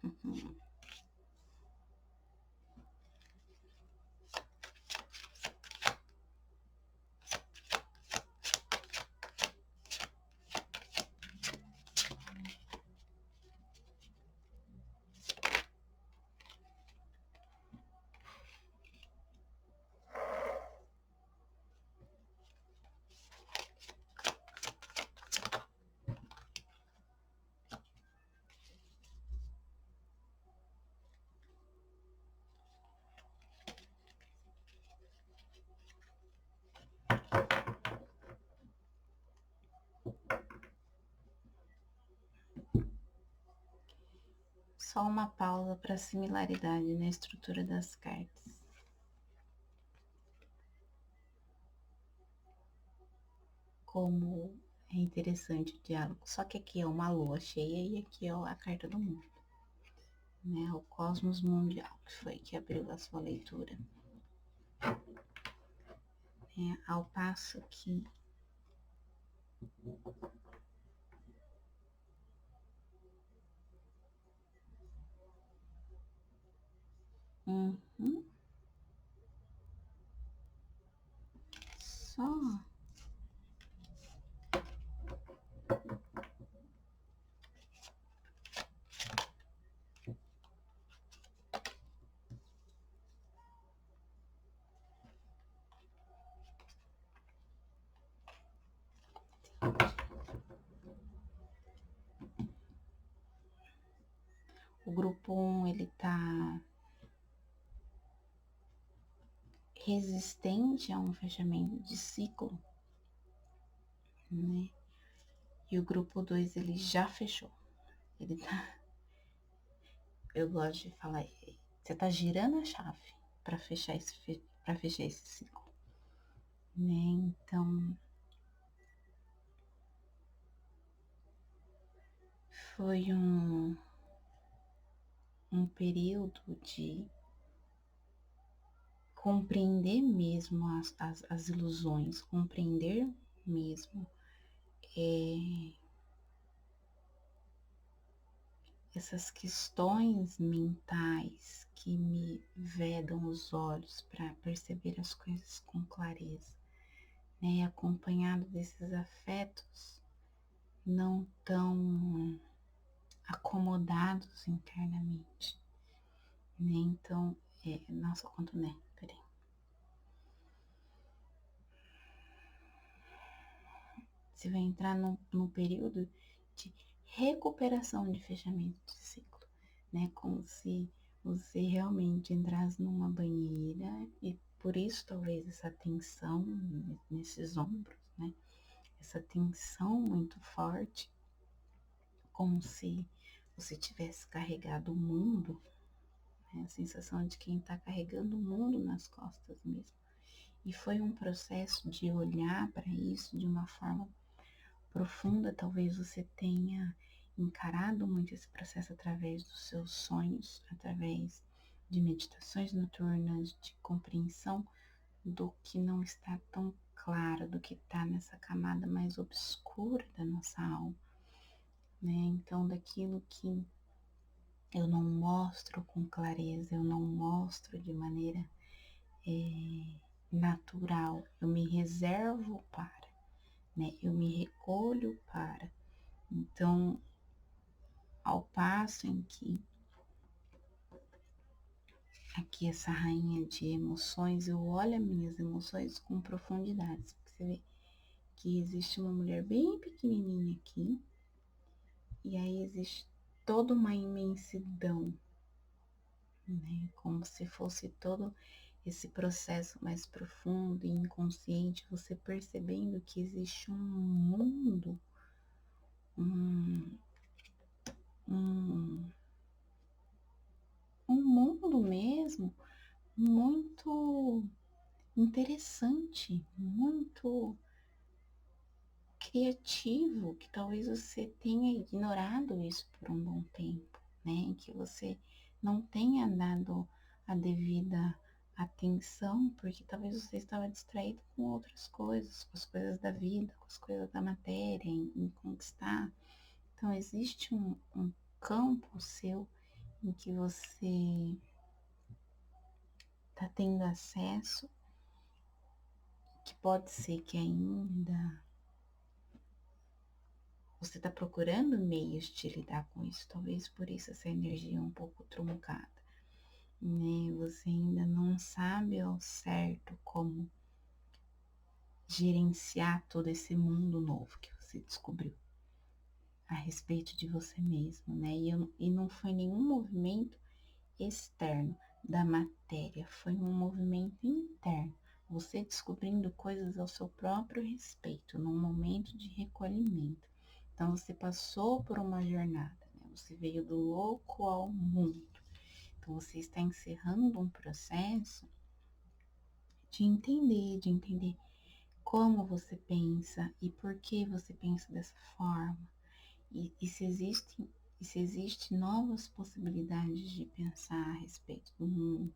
Só uma pausa para similaridade na estrutura das cartas. Como é interessante o diálogo. Só que aqui é uma lua cheia e aqui é a carta do mundo, né? O cosmos mundial, que foi que abriu a sua leitura. Ao passo que só o grupo 1, ele tá resistente a um fechamento de ciclo, né? E o grupo 2, ele já fechou. Ele tá, eu gosto de falar, você tá girando a chave para fechar esse ciclo, né? Então foi um período de compreender mesmo as ilusões, compreender mesmo essas questões mentais que me vedam os olhos para perceber as coisas com clareza, né? Acompanhado desses afetos não tão acomodados internamente, né? Então, nossa, quanto né? Peraí. você vai entrar num período de recuperação de fechamento de ciclo, né? Como se você realmente entrasse numa banheira e por isso talvez essa tensão nesses ombros, né? Essa tensão muito forte, como se você tivesse carregado o mundo, né? A sensação de quem está carregando o mundo nas costas mesmo. E foi um processo de olhar para isso de uma forma profunda. Talvez você tenha encarado muito esse processo através dos seus sonhos, através de meditações noturnas, de compreensão do que não está tão claro, do que está nessa camada mais obscura da nossa alma, né? Então, daquilo que eu não mostro com clareza, eu não mostro de maneira natural, eu me reservo para, né? Eu me recolho para. Então, ao passo em que aqui essa rainha de emoções, eu olho as minhas emoções com profundidade. Você vê que existe uma mulher bem pequenininha aqui, e aí existe toda uma imensidão, né? Como se fosse todo esse processo mais profundo e inconsciente, você percebendo que existe um mundo, um, um, um mundo mesmo muito interessante, muito criativo, que talvez você tenha ignorado isso por um bom tempo, né? Que você não tenha dado a devida atenção, porque talvez você estava distraído com outras coisas, com as coisas da vida, com as coisas da matéria, em conquistar. Então existe um campo seu em que você está tendo acesso, que pode ser que ainda você está procurando meios de lidar com isso, talvez por isso essa energia é um pouco truncada, né? Você ainda não sabe ao certo como gerenciar todo esse mundo novo que você descobriu a respeito de você mesmo, né? E não foi nenhum movimento externo da matéria, foi um movimento interno. Você descobrindo coisas ao seu próprio respeito, num momento de recolhimento. Então você passou por uma jornada, né? Você veio do louco ao mundo. Então você está encerrando um processo de entender como você pensa e por que você pensa dessa forma. E se existem novas possibilidades de pensar a respeito do mundo,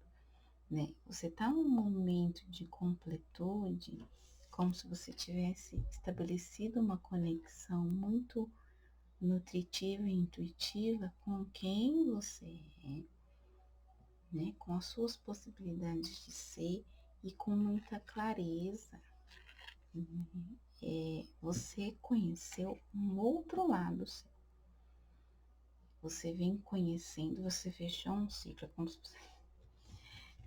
né? Você está num momento de completude, como se você tivesse estabelecido uma conexão muito nutritiva e intuitiva com quem você é, né? Com as suas possibilidades de ser e com muita clareza. Você conheceu um outro lado seu. Você vem conhecendo, você fechou um ciclo, como se você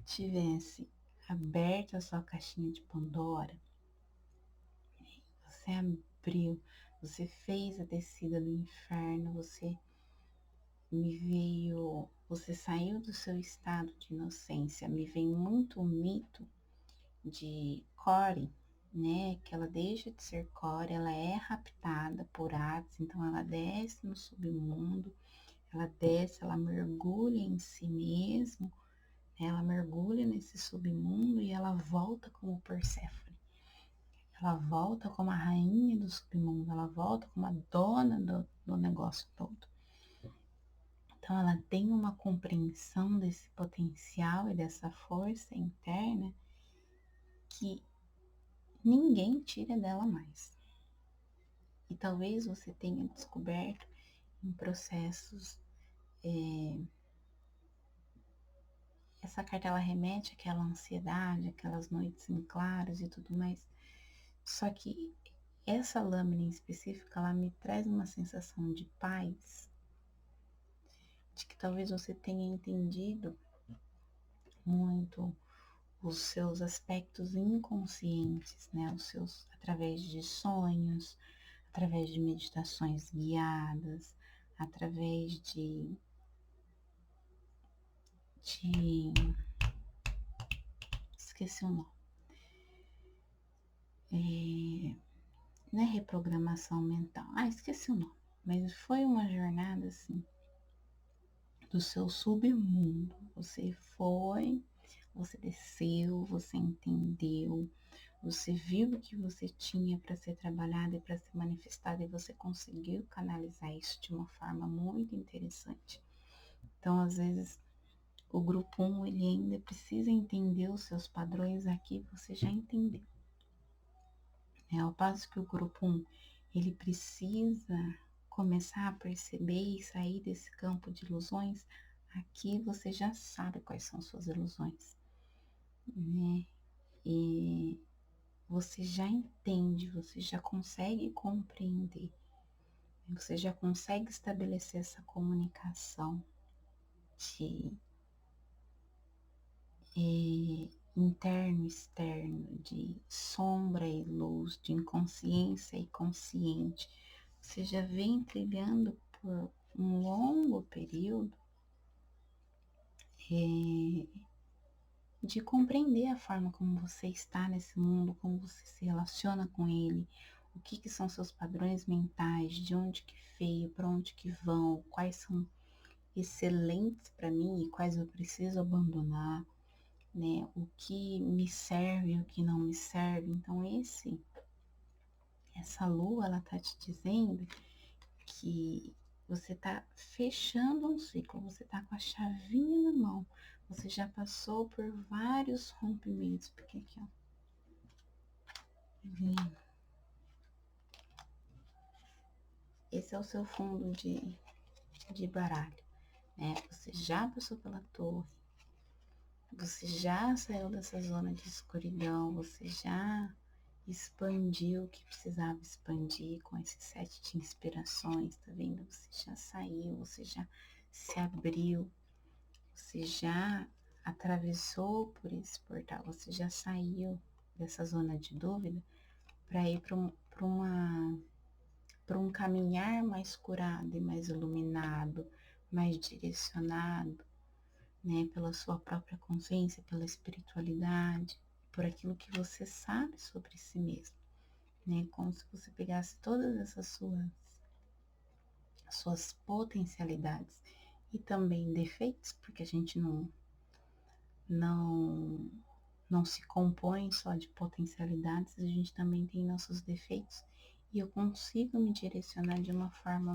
tivesse aberto a sua caixinha de Pandora. Você abriu, você fez a descida do inferno, você saiu do seu estado de inocência. Me vem muito o mito de Core, né? Que ela deixa de ser Core, ela é raptada por Hades, então ela desce no submundo, ela desce, ela mergulha em si mesmo, né? Ela mergulha nesse submundo e ela volta como Perséfone. Ela volta como a rainha do submundo, ela volta como a dona do negócio todo. Então ela tem uma compreensão desse potencial e dessa força interna que ninguém tira dela mais. E talvez você tenha descoberto em processos, essa carta ela remete àquela ansiedade, aquelas noites em claros e tudo mais. Só que essa lâmina em específico, ela me traz uma sensação de paz, de que talvez você tenha entendido muito os seus aspectos inconscientes, né? Os seus, através de sonhos, através de meditações guiadas, através de esqueci o nome, não é reprogramação mental, esqueci o nome, mas foi uma jornada assim, do seu submundo, você foi, você desceu, você entendeu, você viu o que você tinha para ser trabalhado e para ser manifestado e você conseguiu canalizar isso de uma forma muito interessante. Então, às vezes, o grupo 1, ele ainda precisa entender os seus padrões aqui, você já entendeu. Ao passo que o grupo 1, ele precisa começar a perceber e sair desse campo de ilusões, aqui você já sabe quais são suas ilusões, né? E você já entende, você já consegue compreender, você já consegue estabelecer essa comunicação de interno e externo, de sombra e luz, de inconsciência e consciente. Você já vem trilhando por um longo período de compreender a forma como você está nesse mundo, como você se relaciona com ele, o que são seus padrões mentais, de onde que veio, para onde que vão, quais são excelentes para mim e quais eu preciso abandonar, né? O que me serve e o que não me serve. Então essa lua, ela tá te dizendo que você tá fechando um ciclo, você tá com a chavinha na mão. Você já passou por vários rompimentos, porque aqui, ó. Esse é o seu fundo de baralho, né? Você já passou pela torre, você já saiu dessa zona de escuridão, você já expandiu o que precisava expandir com esses 7 de inspirações, tá vendo? Você já saiu, você já se abriu, você já atravessou por esse portal, você já saiu dessa zona de dúvida para ir para um caminhar mais curado e mais iluminado, mais direcionado, né, pela sua própria consciência, pela espiritualidade, por aquilo que você sabe sobre si mesmo, né, como se você pegasse todas essas suas potencialidades e também defeitos, porque a gente não, não se compõe só de potencialidades, a gente também tem nossos defeitos e eu consigo me direcionar de uma forma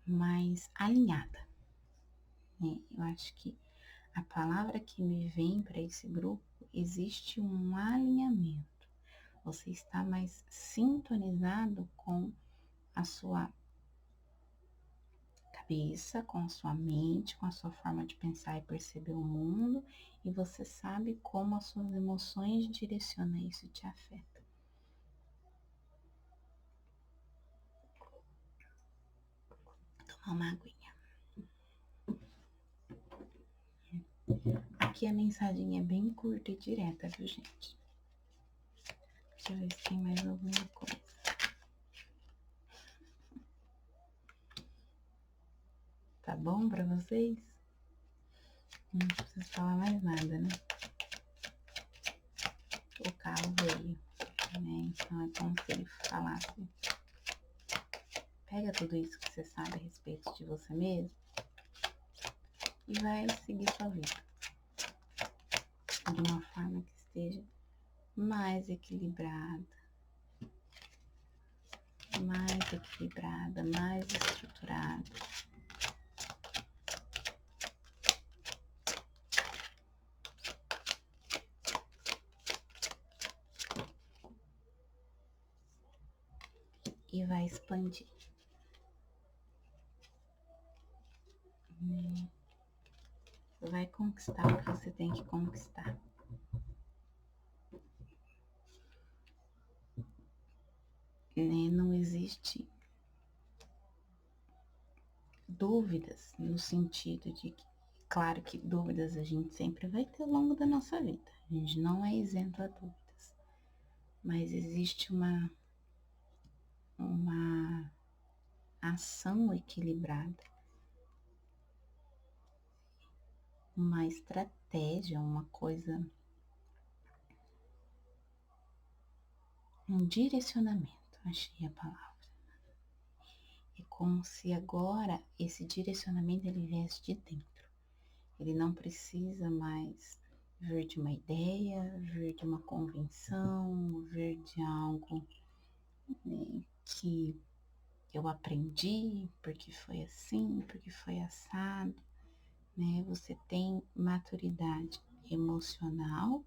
mais alinhada, né? Eu acho que a palavra que me vem para esse grupo, existe um alinhamento. Você está mais sintonizado com a sua cabeça, com a sua mente, com a sua forma de pensar e perceber o mundo, e você sabe como as suas emoções direcionam isso e te afeta. Tomar uma aguinha. Aqui a mensagem é bem curta e direta, viu, gente? Deixa eu ver se tem mais alguma coisa. Tá bom pra vocês? Não preciso falar mais nada, né? O carro veio, né? Então é como se ele falasse: pega tudo isso que você sabe a respeito de você mesmo e vai seguir sua vida de uma forma que esteja mais equilibrada, mais estruturada. E vai expandir. Vai conquistar o que você tem que conquistar. Não existe dúvidas no sentido de que, claro que dúvidas a gente sempre vai ter ao longo da nossa vida. A gente não é isento a dúvidas. mas existe uma ação equilibrada, uma estratégia, uma coisa, um direcionamento, achei a palavra. É como se agora esse direcionamento ele viesse de dentro. Ele não precisa mais vir de uma ideia, vir de uma convenção, vir de algo, né, que eu aprendi, porque foi assim, porque foi assado, né? Você tem maturidade emocional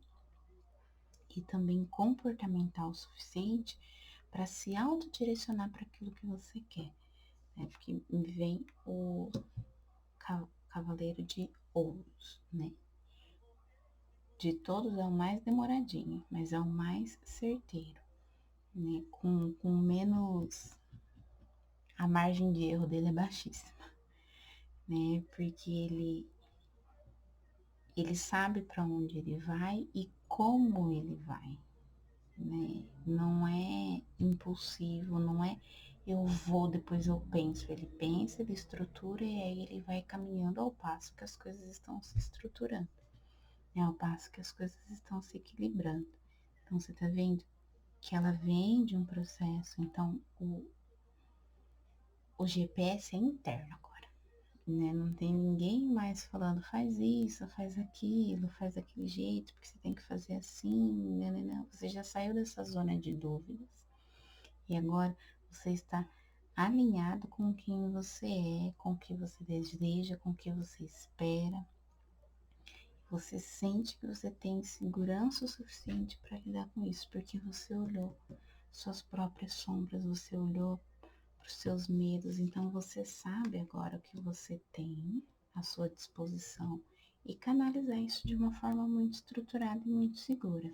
e também comportamental suficiente para se autodirecionar para aquilo que você quer, né? Porque vem o cavaleiro de ouros, né? De todos é o mais demoradinho, mas é o mais certeiro, né? Com menos, a margem de erro dele é baixíssima, né? Porque ele sabe para onde ele vai e como ele vai, né? Não é impulsivo, não é eu vou, depois eu penso. Ele pensa, ele estrutura e aí ele vai caminhando ao passo que as coisas estão se estruturando, né? Ao passo que as coisas estão se equilibrando. Então, você tá vendo que ela vem de um processo, então o GPS é interno agora, né? Não tem ninguém mais falando, faz isso, faz daquele jeito, porque você tem que fazer assim, né? Você já saiu dessa zona de dúvidas e agora você está alinhado com quem você é, com o que você deseja, com o que você espera. Você sente que você tem segurança o suficiente para lidar com isso, porque você olhou suas próprias sombras, você olhou para os seus medos, então você sabe agora o que você tem à sua disposição e canalizar isso de uma forma muito estruturada e muito segura.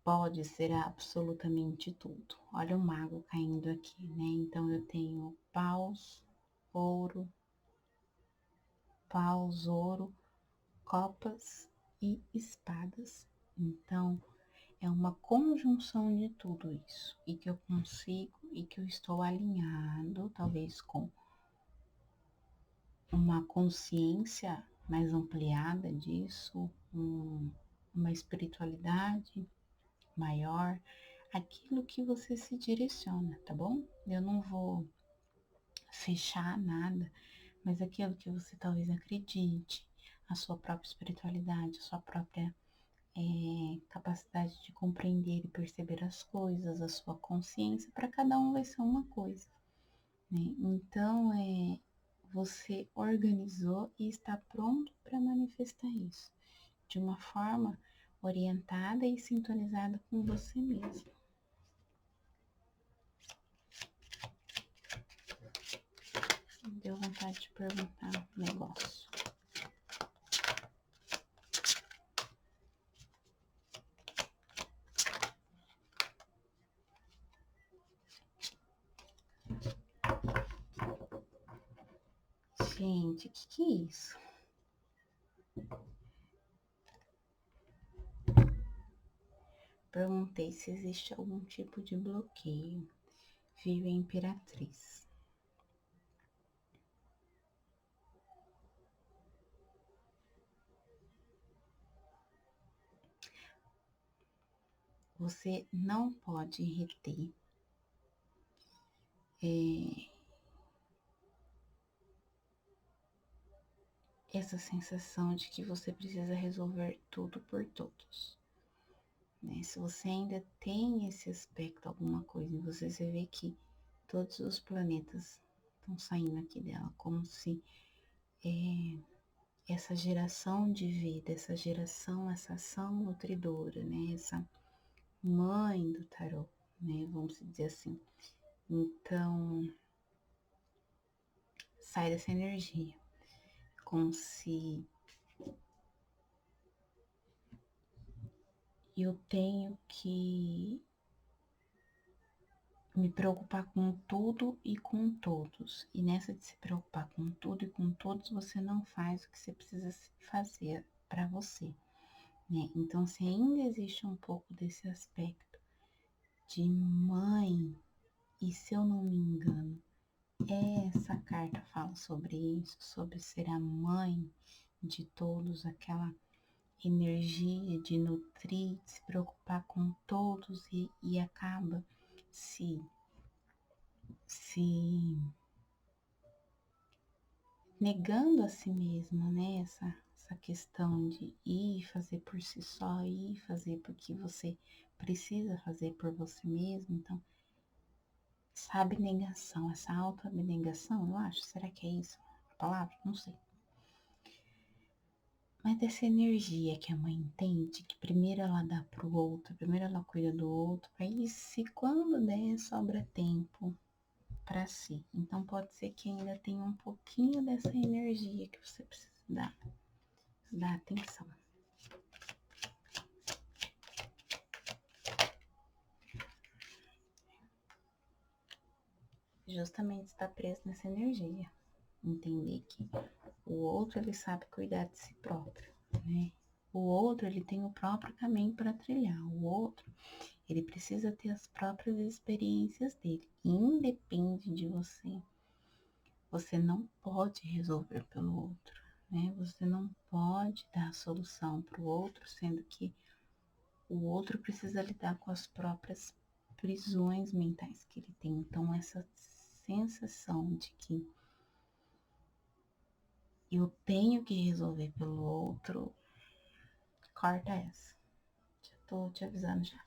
Pode ser absolutamente tudo. Olha o mago caindo aqui, né? Então eu tenho ouro, ouro, copas e espadas. Então é uma conjunção de tudo isso e que eu consigo e que eu estou alinhado, talvez com uma consciência mais ampliada disso, uma espiritualidade maior, aquilo que você se direciona, tá bom? Eu não vou fechar nada, mas aquilo que você talvez acredite, a sua própria espiritualidade, a sua própria capacidade de compreender e perceber as coisas, a sua consciência, para cada um vai ser uma coisa, né? Então, você organizou e está pronto para manifestar isso de uma forma orientada e sintonizada com você mesmo. Deu vontade de perguntar um negócio. Gente, o que é isso? Perguntei se existe algum tipo de bloqueio. Vive a Imperatriz. Você não pode reter essa sensação de que você precisa resolver tudo por todos, né? Se você ainda tem esse aspecto, alguma coisa em você, você vê que todos os planetas estão saindo aqui dela, como se essa geração de vida, essa ação nutridora, né? Essa mãe do tarô, né? Vamos dizer assim. Então, sai dessa energia, como se eu tenho que me preocupar com tudo e com todos. E nessa de se preocupar com tudo e com todos, você não faz o que você precisa fazer para você. né? Então, se ainda existe um pouco desse aspecto de mãe, e se eu não me engano, essa carta fala sobre isso, sobre ser a mãe de todos, aquela energia de nutrir, de se preocupar com todos e acaba se negando a si mesma, né? Essa questão de ir fazer por si só, ir fazer porque você precisa fazer por você mesmo. Então, essa abnegação, essa autoabnegação, eu acho, será que é isso a palavra? Não sei. Mas dessa energia que a mãe entende, que primeiro ela dá pro outro, primeiro ela cuida do outro, aí se quando der sobra tempo para si. Então pode ser que ainda tenha um pouquinho dessa energia que você precisa dar atenção. Justamente está preso nessa energia. Entender que o outro ele sabe cuidar de si próprio, né? O outro ele tem o próprio caminho para trilhar. O outro ele precisa ter as próprias experiências dele. Independe de você. Você não pode resolver pelo outro, né? Você não pode dar a solução para o outro, sendo que o outro precisa lidar com as próprias prisões mentais que ele tem. Então, essa sensação de que eu tenho que resolver pelo outro, corta essa. Já tô te avisando já.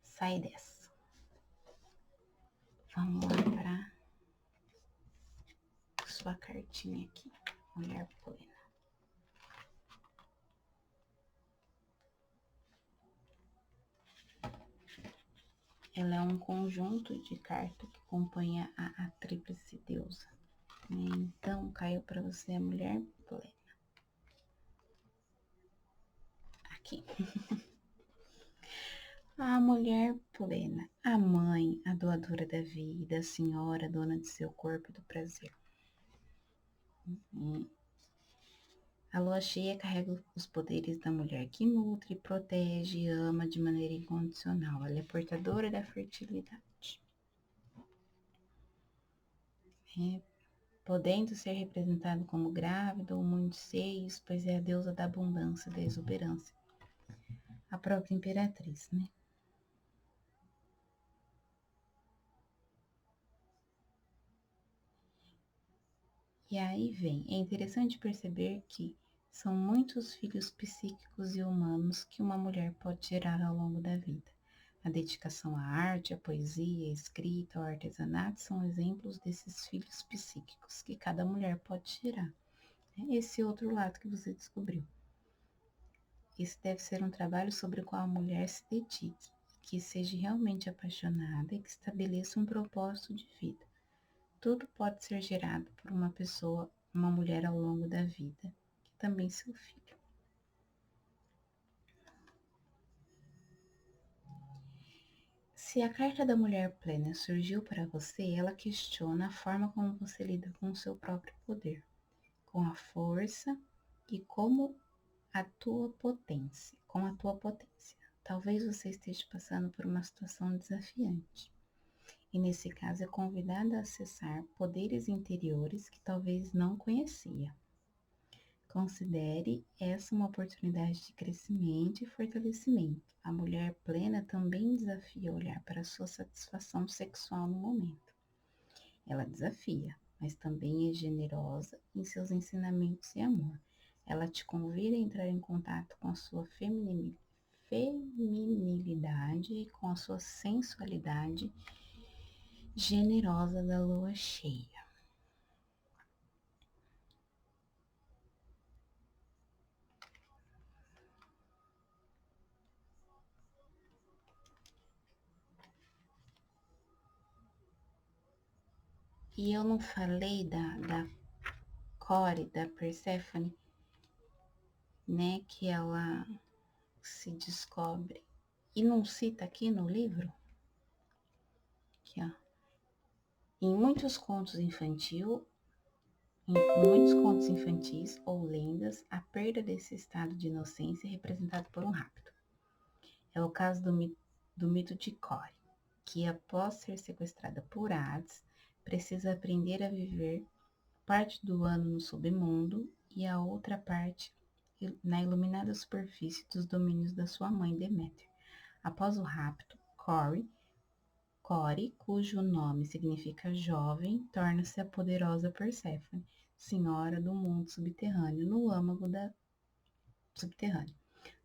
Sai dessa. Vamos lá para sua cartinha aqui, mulher plena. Ela é um conjunto de cartas que acompanha a tríplice deusa, né? Então, caiu para você a mulher plena. Aqui. A mulher plena, a mãe, a doadora da vida, a senhora, dona de seu corpo e do prazer. A lua cheia carrega os poderes da mulher que nutre, protege e ama de maneira incondicional. Ela é portadora da fertilidade. Podendo ser representado como grávida ou muitos seios, pois é a deusa da abundância, da exuberância. A própria imperatriz, né? E aí vem, é interessante perceber que são muitos filhos psíquicos e humanos que uma mulher pode gerar ao longo da vida. A dedicação à arte, à poesia, à escrita, ao artesanato são exemplos desses filhos psíquicos que cada mulher pode gerar. Esse outro lado que você descobriu. Esse deve ser um trabalho sobre o qual a mulher se dedique, que seja realmente apaixonada e que estabeleça um propósito de vida. Tudo pode ser gerado por uma pessoa, uma mulher ao longo da vida, que também seu filho. Se a carta da mulher plena surgiu para você, ela questiona a forma como você lida com o seu próprio poder, com a força e com a tua potência. Talvez você esteja passando por uma situação desafiante. E nesse caso é convidada a acessar poderes interiores que talvez não conhecia. Considere essa uma oportunidade de crescimento e fortalecimento. A mulher plena também desafia olhar para a sua satisfação sexual no momento. Ela desafia, mas também é generosa em seus ensinamentos e amor. Ela te convida a entrar em contato com a sua feminilidade e com a sua sensualidade generosa da lua cheia. E eu não falei da Core, da Persephone, né, que ela se descobre e não cita aqui no livro, aqui, ó. Em muitos contos Em muitos contos infantis ou lendas, a perda desse estado de inocência é representada por um rapto. É o caso do mito de Core, que após ser sequestrada por Hades, precisa aprender a viver parte do ano no submundo e a outra parte na iluminada superfície dos domínios da sua mãe Deméter. Após o rapto, Core, cujo nome significa jovem, torna-se a poderosa Perséfone, senhora do mundo subterrâneo, subterrâneo.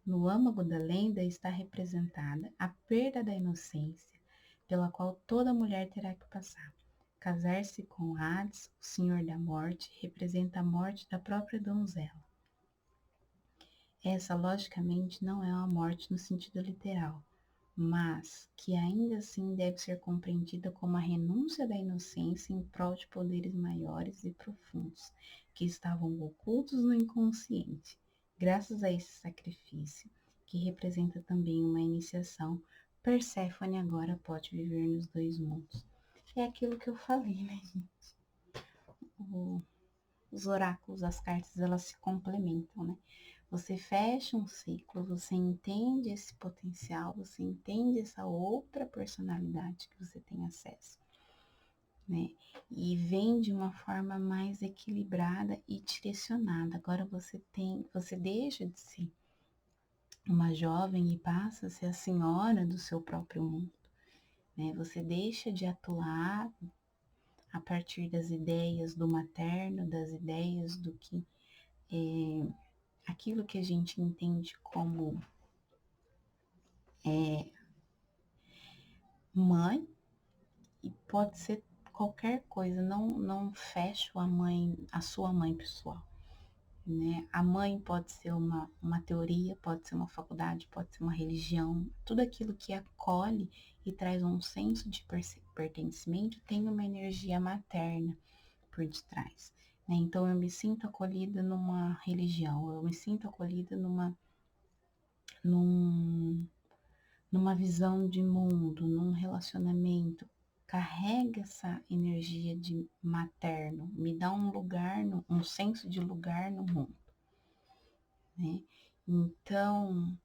No âmago da lenda está representada a perda da inocência, pela qual toda mulher terá que passar. Casar-se com Hades, o senhor da morte, representa a morte da própria donzela. Essa, logicamente, não é uma morte no sentido literal, mas que ainda assim deve ser compreendida como a renúncia da inocência em prol de poderes maiores e profundos, que estavam ocultos no inconsciente. Graças a esse sacrifício, que representa também uma iniciação, Perséfone agora pode viver nos dois mundos. É aquilo que eu falei, né, gente? Os oráculos, as cartas, elas se complementam, né? Você fecha um ciclo, você entende esse potencial, você entende essa outra personalidade que você tem acesso, né? E vem de uma forma mais equilibrada e direcionada. Agora você deixa de ser uma jovem e passa a ser a senhora do seu próprio mundo, né? Você deixa de atuar a partir das ideias do materno, das ideias do que é aquilo que a gente entende como mãe, e pode ser qualquer coisa, não fecho a sua mãe pessoal, né? A mãe pode ser uma teoria, pode ser uma faculdade, pode ser uma religião, tudo aquilo que acolhe e traz um senso de pertencimento tem uma energia materna por detrás, né? Então eu me sinto acolhida numa religião, eu me sinto acolhida num, numa visão de mundo, num relacionamento, carrega essa energia de materno, me dá um lugar, um senso de lugar no mundo, né? Então,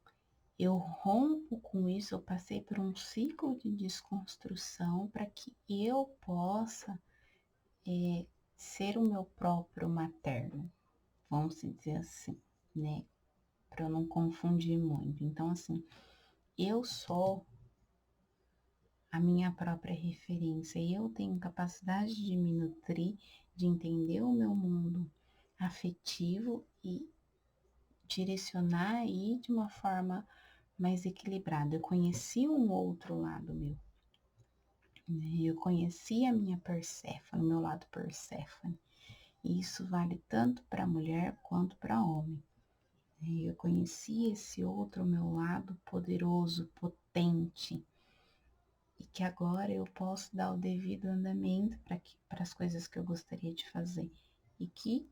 eu rompo com isso, eu passei por um ciclo de desconstrução para que eu possa ser o meu próprio materno, vamos dizer assim, né? Para eu não confundir muito. Então, assim, eu sou a minha própria referência. Eu tenho capacidade de me nutrir, de entender o meu mundo afetivo e direcionar aí de uma forma mais equilibrada. Eu conheci um outro lado meu, né? Eu conheci a minha Perséfone, o meu lado Perséfone. E isso vale tanto para mulher quanto para homem, né? Eu conheci esse outro meu lado poderoso, potente, e que agora eu posso dar o devido andamento para as coisas que eu gostaria de fazer e que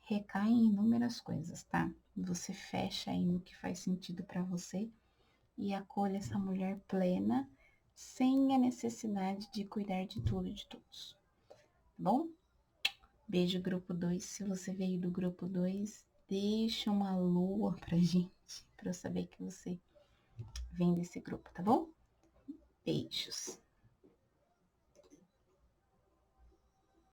recaem em inúmeras coisas, tá? Você fecha aí no que faz sentido para você e acolha essa mulher plena sem a necessidade de cuidar de tudo e de todos, tá bom? Beijo grupo 2. Se você veio do grupo 2, deixa uma lua pra gente, para eu saber que você vem desse grupo, tá bom? Beijos.